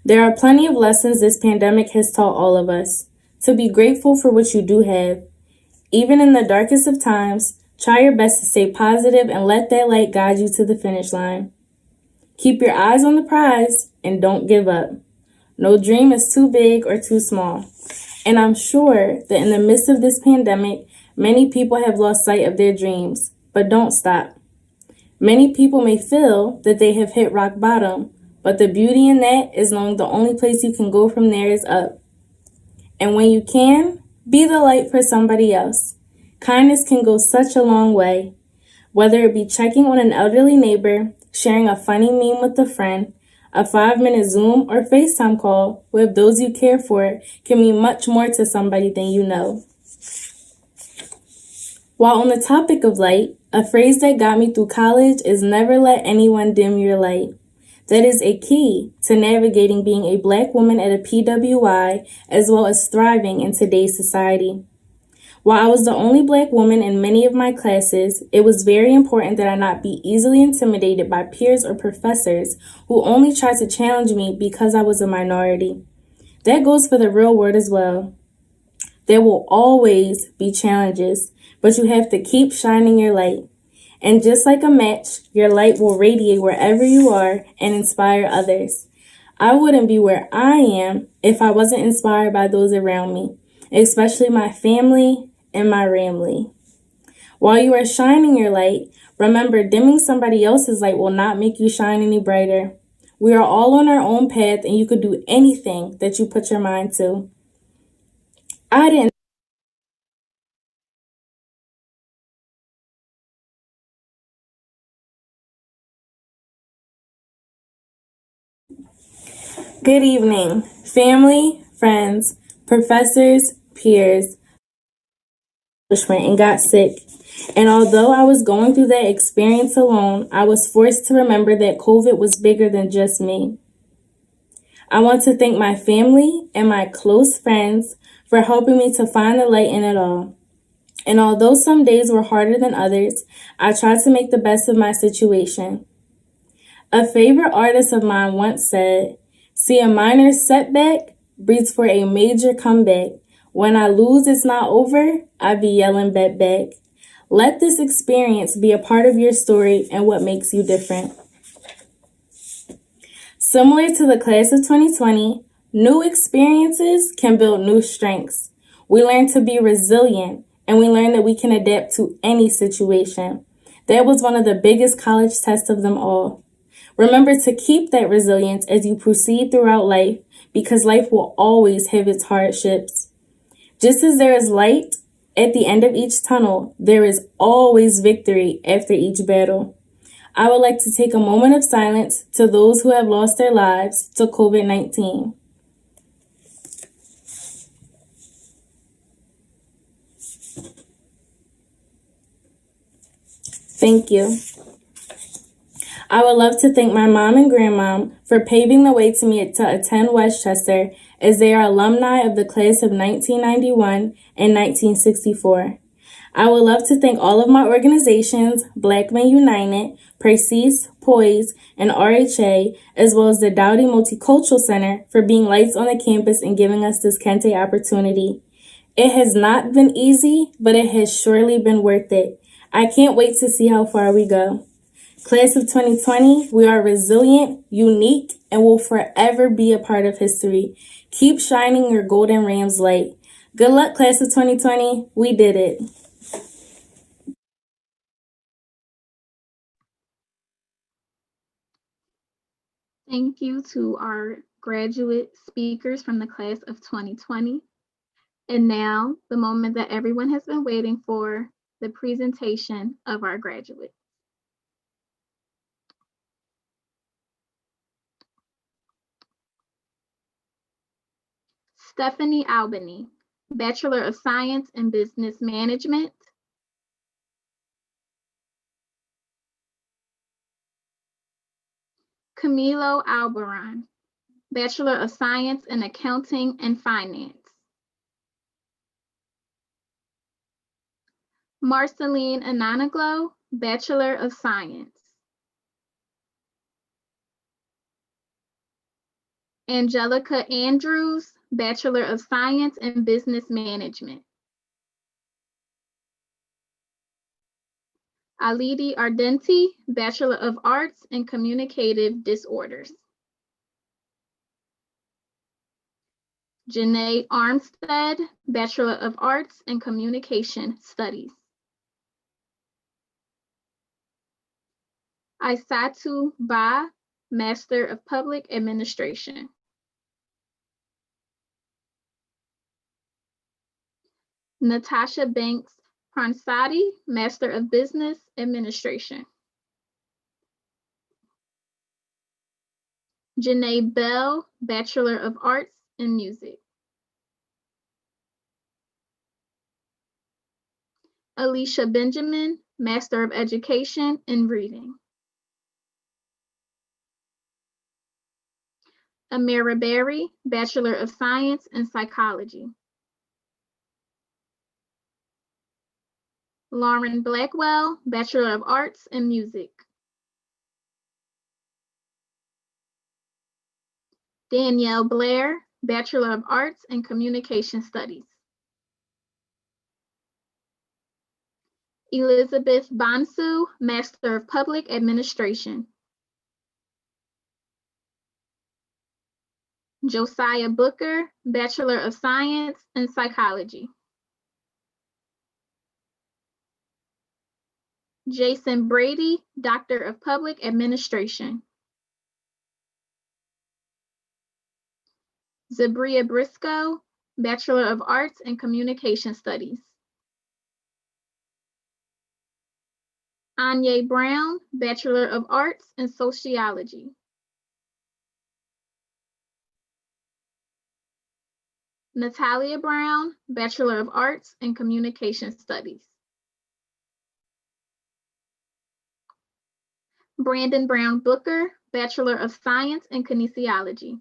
There are plenty of lessons this pandemic has taught all of us. To be grateful for what you do have. Even in the darkest of times, try your best to stay positive and let that light guide you to the finish line. Keep your eyes on the prize and don't give up. No dream is too big or too small. And I'm sure that in the midst of this pandemic, many people have lost sight of their dreams, but don't stop. Many people may feel that they have hit rock bottom, but the beauty in that is knowing the only place you can go from there is up. And when you can, be the light for somebody else. Kindness can go such a long way. Whether it be checking on an elderly neighbor, sharing a funny meme with a friend, a 5-minute Zoom or FaceTime call with those you care for can mean much more to somebody than you know. While on the topic of light, a phrase that got me through college is never let anyone dim your light. That is a key to navigating being a Black woman at a PWI as well as thriving in today's society. While I was the only Black woman in many of my classes, it was very important that I not be easily intimidated by peers or professors who only tried to challenge me because I was a minority. That goes for the real world as well. There will always be challenges, but you have to keep shining your light. And just like a match, your light will radiate wherever you are and inspire others. I wouldn't be where I am if I wasn't inspired by those around me, especially my family and my family. While you are shining your light, remember dimming somebody else's light will not make you shine any brighter. We are all on our own path and you could do anything that you put your mind to. Good evening, family, friends, professors, peers, and got sick. And although I was going through that experience alone, I was forced to remember that COVID was bigger than just me. I want to thank my family and my close friends for helping me to find the light in it all. And although some days were harder than others, I tried to make the best of my situation. A favorite artist of mine once said, "See a minor setback breeds for a major comeback. When I lose, it's not over, I be yelling back. Let this experience be a part of your story and what makes you different." Similar to the class of 2020, new experiences can build new strengths. We learn to be resilient, and we learn that we can adapt to any situation. That was one of the biggest college tests of them all. Remember to keep that resilience as you proceed throughout life, because life will always have its hardships. Just as there is light at the end of each tunnel, there is always victory after each battle. I would like to take a moment of silence to those who have lost their lives to COVID-19. Thank you. I would love to thank my mom and grandmom for paving the way to me to attend Westchester, as they are alumni of the class of 1991 and 1964. I would love to thank all of my organizations, Black Men United, Persis, Poise, and RHA, as well as the Dowdy Multicultural Center for being lights on the campus and giving us this Kente opportunity. It has not been easy, but it has surely been worth it. I can't wait to see how far we go. Class of 2020, we are resilient, unique, and will forever be a part of history. Keep shining your golden Rams light. Good luck, class of 2020. We did it. Thank you to our graduate speakers from the class of 2020. And now, the moment that everyone has been waiting for, the presentation of our graduates. Stephanie Albany, Bachelor of Science in Business Management. Camilo Albaran, Bachelor of Science in Accounting and Finance. Marceline Ananaglo, Bachelor of Science. Angelica Andrews, Bachelor of Science in Business Management. Alidi Ardenti, Bachelor of Arts in Communicative Disorders. Janae Armstead, Bachelor of Arts in Communication Studies. Aisatu Ba, Master of Public Administration. Natasha Banks Pransadi, Master of Business Administration. Janae Bell, Bachelor of Arts in Music. Alicia Benjamin, Master of Education in Reading. Amira Berry, Bachelor of Science in Psychology. Lauren Blackwell, Bachelor of Arts in Music. Danielle Blair, Bachelor of Arts in Communication Studies. Elizabeth Bonsu, Master of Public Administration. Josiah Booker, Bachelor of Science in Psychology. Jason Brady, Doctor of Public Administration. Zabria Briscoe, Bachelor of Arts in Communication Studies. Anya Brown, Bachelor of Arts in Sociology. Natalia Brown, Bachelor of Arts in Communication Studies. Brandon Brown Booker, Bachelor of Science in Kinesiology.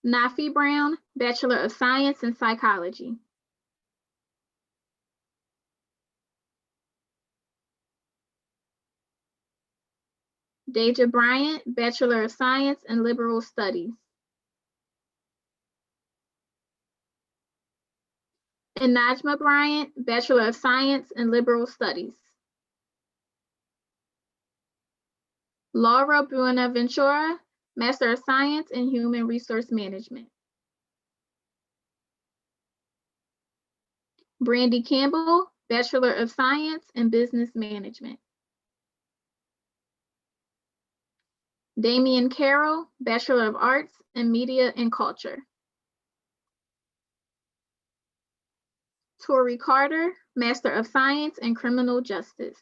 Nafi Brown, Bachelor of Science in Psychology. Deja Bryant, Bachelor of Science in Liberal Studies. And Najma Bryant, Bachelor of Science in Liberal Studies. Laura Buenaventura, Master of Science in Human Resource Management. Brandy Campbell, Bachelor of Science in Business Management. Damian Carroll, Bachelor of Arts in Media and Culture. Tori Carter, Master of Science in Criminal Justice.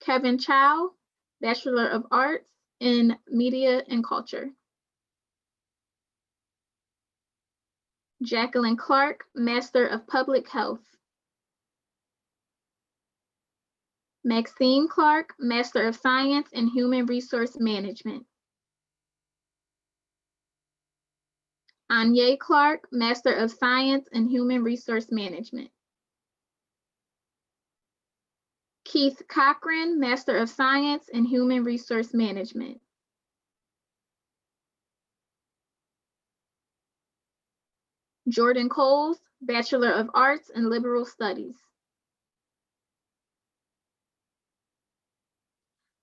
Kevin Chow, Bachelor of Arts in Media and Culture. Jacqueline Clark, Master of Public Health. Maxine Clark, Master of Science in Human Resource Management. Anya Clark, Master of Science in Human Resource Management. Keith Cochran, Master of Science in Human Resource Management. Jordan Coles, Bachelor of Arts in Liberal Studies.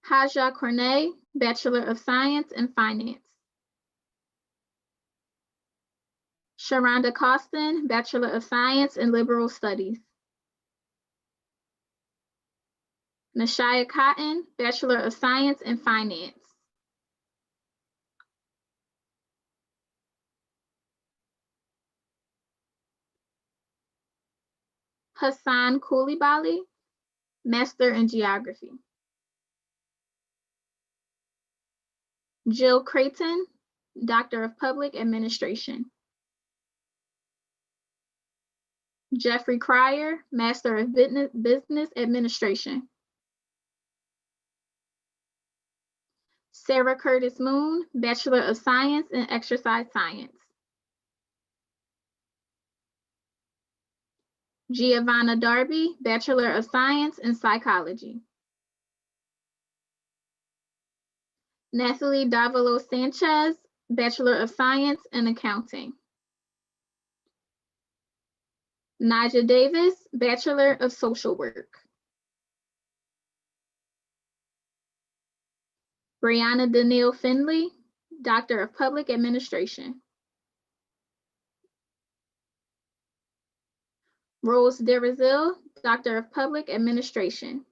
Haja Cornet, Bachelor of Science in Finance. Sharonda Costin, Bachelor of Science in Liberal Studies. Nashia Cotton, Bachelor of Science in Finance. Hassan Koulibaly, Master in Geography. Jill Creighton, Doctor of Public Administration. Jeffrey Cryer, Master of Business Administration. Sarah Curtis Moon, Bachelor of Science in Exercise Science. Giovanna Darby, Bachelor of Science in Psychology. Nathalie Davilo Sanchez, Bachelor of Science in Accounting. Naja Davis, Bachelor of Social Work. Brianna Danielle Finley, Doctor of Public Administration. Rose Derazil, Doctor of Public Administration.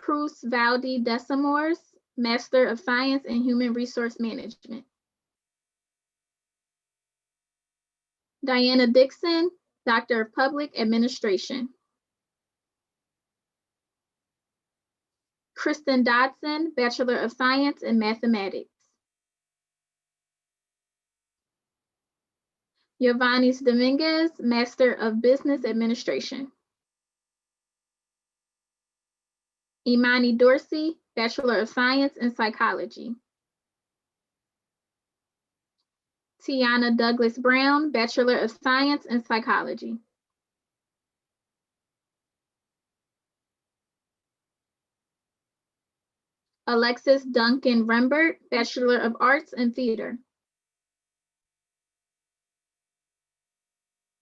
Bruce Valdi Desamores, Master of Science in Human Resource Management. Diana Dixon, Doctor of Public Administration. Kristen Dodson, Bachelor of Science in Mathematics. Giovannis Dominguez, Master of Business Administration. Imani Dorsey, Bachelor of Science in Psychology. Tiana Douglas Brown, Bachelor of Science in Psychology. Alexis Duncan Rembert, Bachelor of Arts in Theater.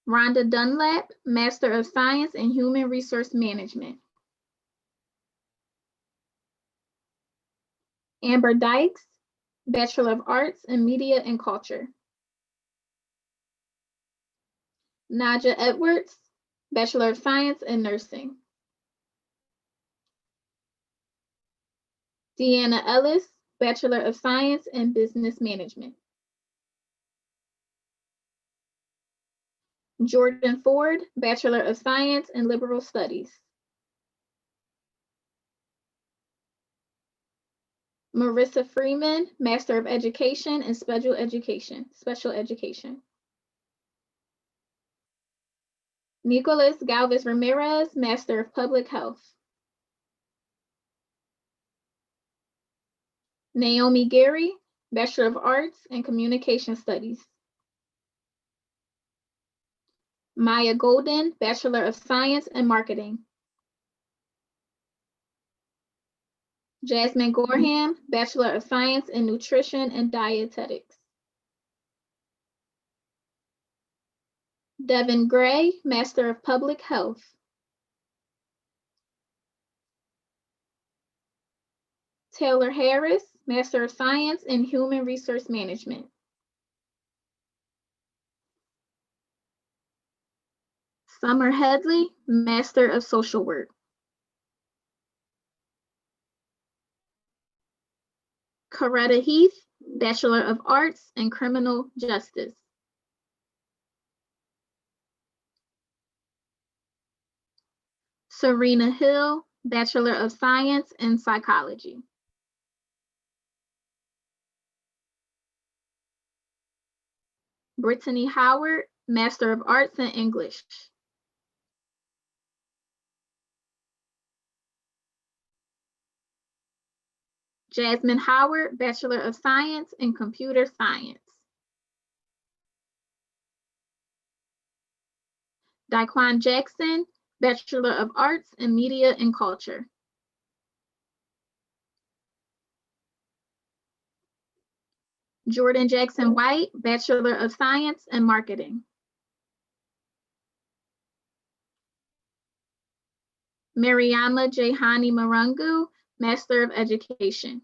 Rhonda Dunlap, Master of Science in Human Resource Management. Amber Dykes, Bachelor of Arts in Media and Culture. Naja Edwards, Bachelor of Science in Nursing. Deanna Ellis, Bachelor of Science in Business Management. Jordan Ford, Bachelor of Science in Liberal Studies. Marissa Freeman, Master of Education in Special Education. Nicholas Galvez Ramirez, Master of Public Health. Naomi Gary, Bachelor of Arts in Communication Studies. Maya Golden, Bachelor of Science in Marketing. Jasmine Gorham, Bachelor of Science in Nutrition and Dietetics. Devin Gray, Master of Public Health. Taylor Harris, Master of Science in Human Resource Management. Summer Headley, Master of Social Work. Coretta Heath, Bachelor of Arts in Criminal Justice. Serena Hill, Bachelor of Science in Psychology. Brittany Howard, Master of Arts in English. Jasmine Howard, Bachelor of Science in Computer Science. Daquan Jackson, Bachelor of Arts in Media and Culture. Jordan Jackson White, Bachelor of Science in Marketing. Mariama Jehani Marungu, Master of Education.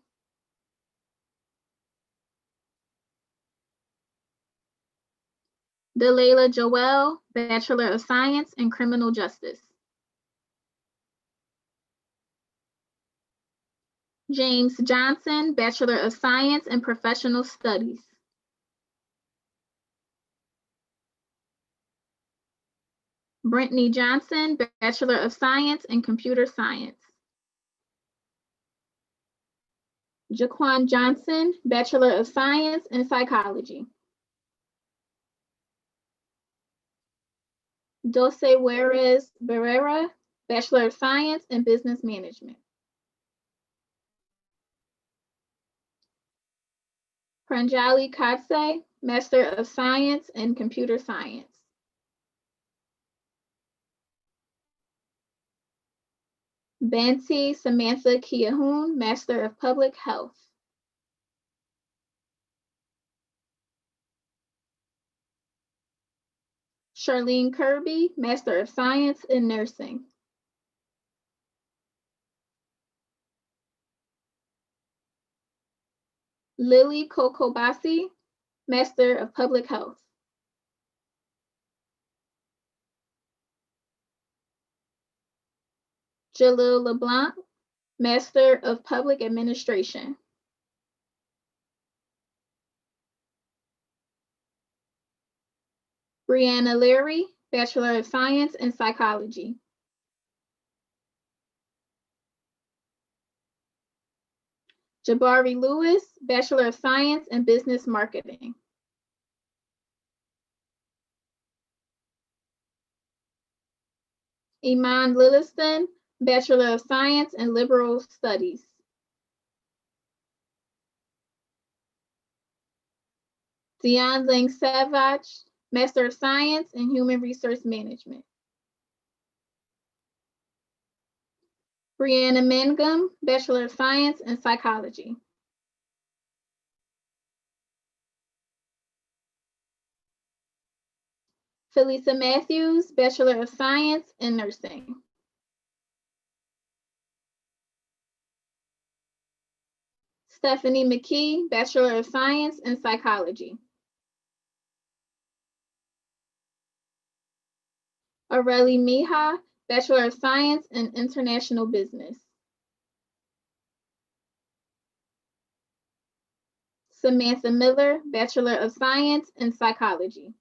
Delayla Joel, Bachelor of Science in Criminal Justice. James Johnson, Bachelor of Science in Professional Studies. Brittany Johnson, Bachelor of Science in Computer Science. Jaquan Johnson, Bachelor of Science in Psychology. Dulce Juarez Barrera, Bachelor of Science in Business Management. Pranjali Katse, Master of Science in Computer Science. Bansi Samantha Kiahun, Master of Public Health. Charlene Kirby, Master of Science in Nursing. Lily Kokobasi, Master of Public Health. Jalil LeBlanc, Master of Public Administration. Brianna Leary, Bachelor of Science in Psychology. Jabari Lewis, Bachelor of Science in Business Marketing. Iman Lilliston, Bachelor of Science in Liberal Studies. Dion Ling Savage, Master of Science in Human Resource Management. Brianna Mangum, Bachelor of Science in Psychology. Felisa Matthews, Bachelor of Science in Nursing. Stephanie McKee, Bachelor of Science in Psychology. Aurelie Mija, Bachelor of Science in International Business. Samantha Miller, Bachelor of Science in Psychology.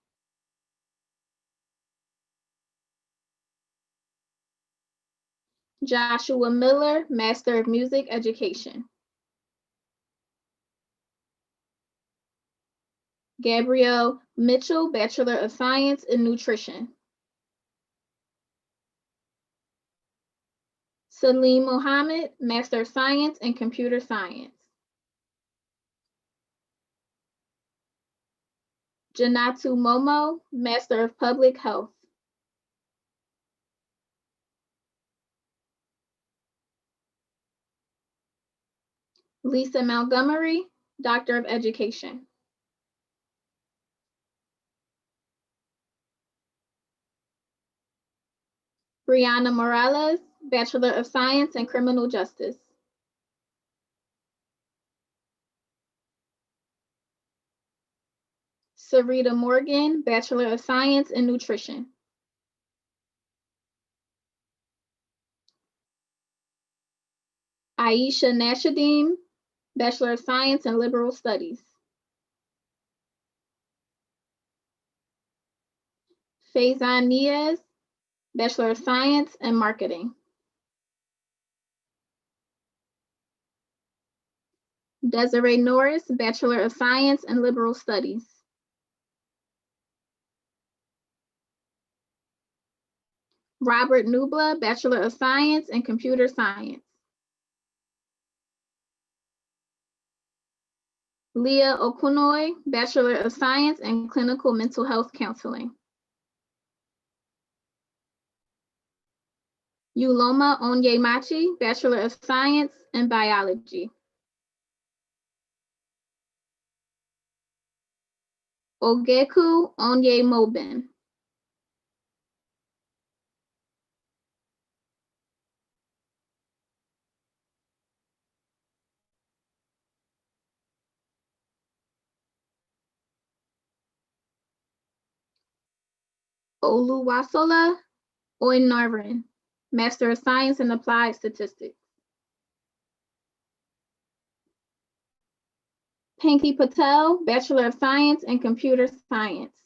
Joshua Miller, Master of Music Education. Gabrielle Mitchell, Bachelor of Science in Nutrition. Salim Mohammed, Master of Science in Computer Science. Janatu Momo, Master of Public Health. Lisa Montgomery, Doctor of Education. Brianna Morales, Bachelor of Science in Criminal Justice. Sarita Morgan, Bachelor of Science in Nutrition. Aisha Nashadim, Bachelor of Science in Liberal Studies. Faizan Niaz, Bachelor of Science in Marketing. Desiree Norris, Bachelor of Science in Liberal Studies. Robert Nubla, Bachelor of Science in Computer Science. Leah Okunoi, Bachelor of Science in Clinical Mental Health Counseling. Uloma Onyemachi, Bachelor of Science in Biology. Ogeku Onyemobin. Oluwasola Oinarvin, Master of Science in Applied Statistics. Pinky Patel, Bachelor of Science in Computer Science.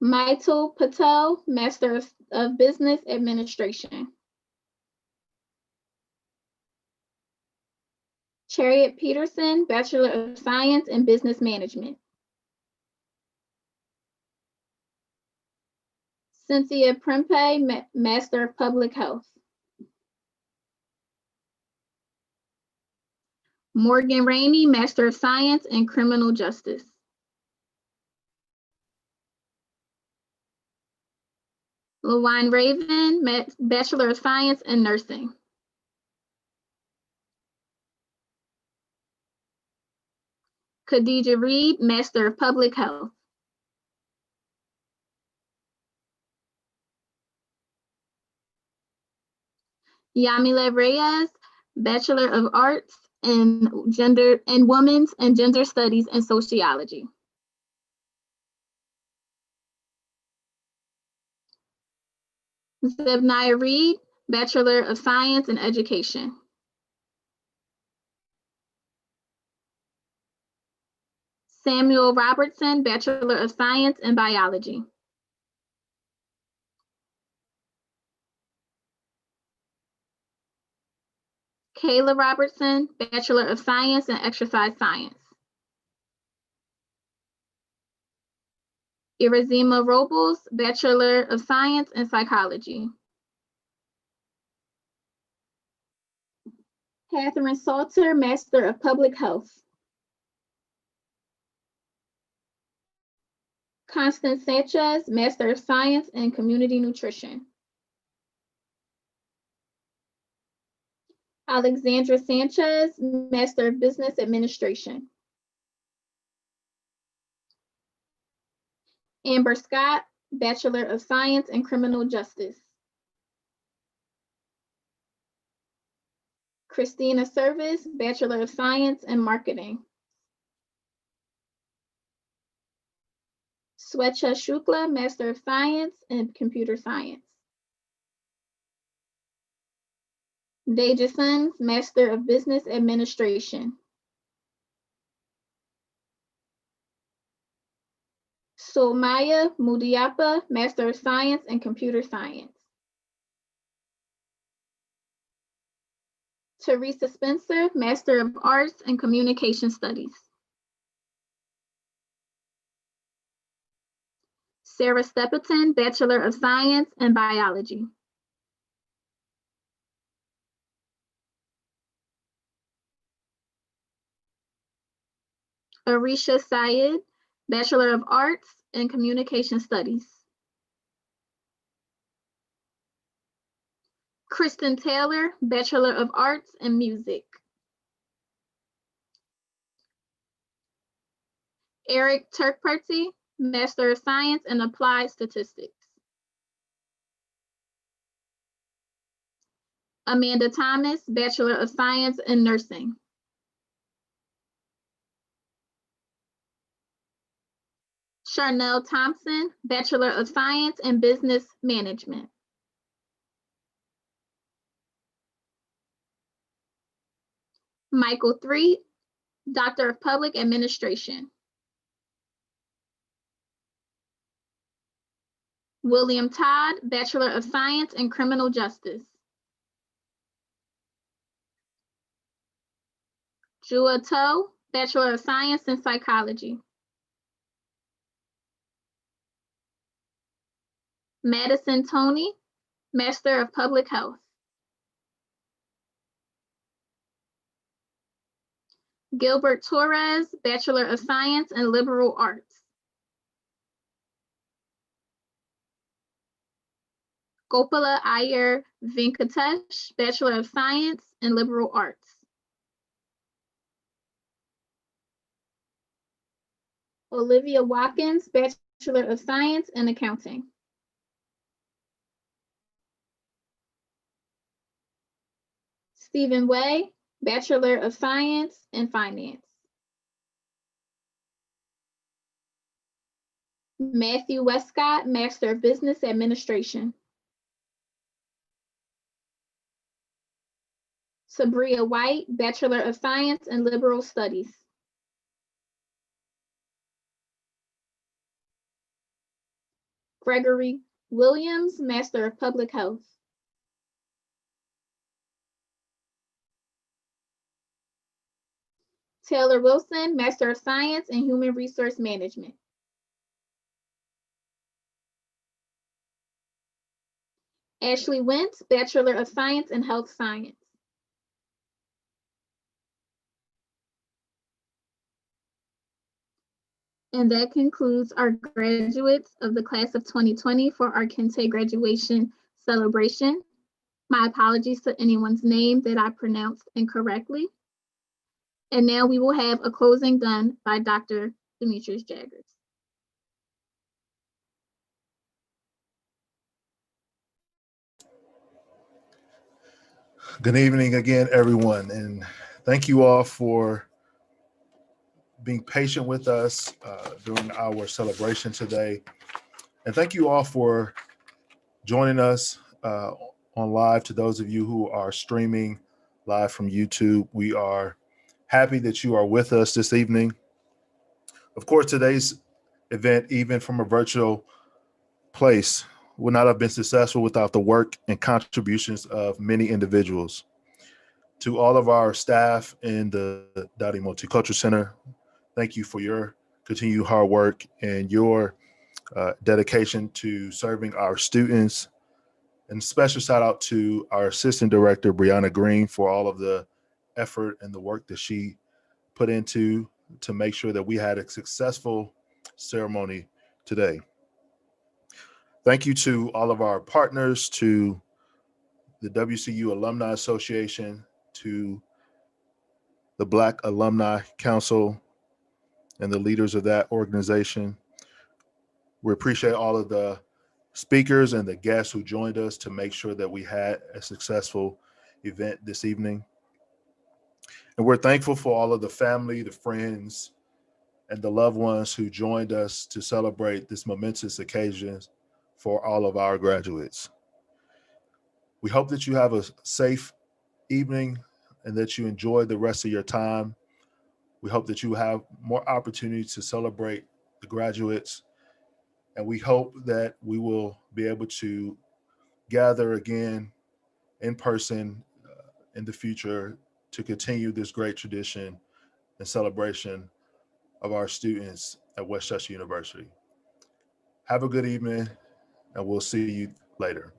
Maitul Patel, Master of Business Administration. Chariot Peterson, Bachelor of Science in Business Management. Cynthia Prempe, Master of Public Health. Morgan Rainey, Master of Science in Criminal Justice. LaWine Raven, Bachelor of Science in Nursing. Khadija Reed, Master of Public Health. Yamile Reyes, Bachelor of Arts in Women's and Gender Studies and Sociology. Zebniah Reed, Bachelor of Science in Education. Samuel Robertson, Bachelor of Science in Biology. Kayla Robertson, Bachelor of Science in Exercise Science. Irazima Robles, Bachelor of Science in Psychology. Catherine Salter, Master of Public Health. Constance Sanchez, Master of Science in Community Nutrition. Alexandra Sanchez, Master of Business Administration. Amber Scott, Bachelor of Science in Criminal Justice. Christina Service, Bachelor of Science in Marketing. Swecha Shukla, Master of Science in Computer Science. Deja Sons, Master of Business Administration. Somaya Mudiapa, Master of Science in Computer Science. Teresa Spencer, Master of Arts in Communication Studies. Sarah Stepleton, Bachelor of Science in Biology. Arisha Syed, Bachelor of Arts in Communication Studies. Kristen Taylor, Bachelor of Arts in Music. Eric Turkperty, Master of Science in Applied Statistics. Amanda Thomas, Bachelor of Science in Nursing. Charnel Thompson, Bachelor of Science in Business Management. Michael Threet, Doctor of Public Administration. William Todd, Bachelor of Science in Criminal Justice. Jua To, Bachelor of Science in Psychology. Madison Tony, Master of Public Health. Gilbert Torres, Bachelor of Science in Liberal Arts. Gopala Iyer Venkatesh, Bachelor of Science in Liberal Arts. Olivia Watkins, Bachelor of Science in Accounting. Stephen Way, Bachelor of Science in Finance. Matthew Westcott, Master of Business Administration. Sabria White, Bachelor of Science in Liberal Studies. Gregory Williams, Master of Public Health. Taylor Wilson, Master of Science in Human Resource Management. Ashley Wentz, Bachelor of Science in Health Science. And that concludes our graduates of the class of 2020 for our Kente graduation celebration. My apologies to anyone's name that I pronounced incorrectly. And now we will have a closing done by Dr. Demetrius Jaggers. Good evening again, everyone, and thank you all for being patient with us during our celebration today. And thank you all for joining us on live, to those of you who are streaming live from YouTube, we are happy that you are with us this evening. Of course, today's event, even from a virtual place, would not have been successful without the work and contributions of many individuals. To all of our staff in the Dowdy Multicultural Center, thank you for your continued hard work and your dedication to serving our students. And special shout out to our Assistant Director, Brianna Green, for all of the effort and the work that she put into to make sure that we had a successful ceremony today. Thank you to all of our partners, to the WCU Alumni Association, to the Black Alumni Council, and the leaders of that organization. We appreciate all of the speakers and the guests who joined us to make sure that we had a successful event this evening. And we're thankful for all of the family, the friends, and the loved ones who joined us to celebrate this momentous occasion for all of our graduates. We hope that you have a safe evening and that you enjoy the rest of your time. We hope that you have more opportunities to celebrate the graduates. And we hope that we will be able to gather again in person in the future to continue this great tradition and celebration of our students at West Chester University. Have a good evening, and we'll see you later.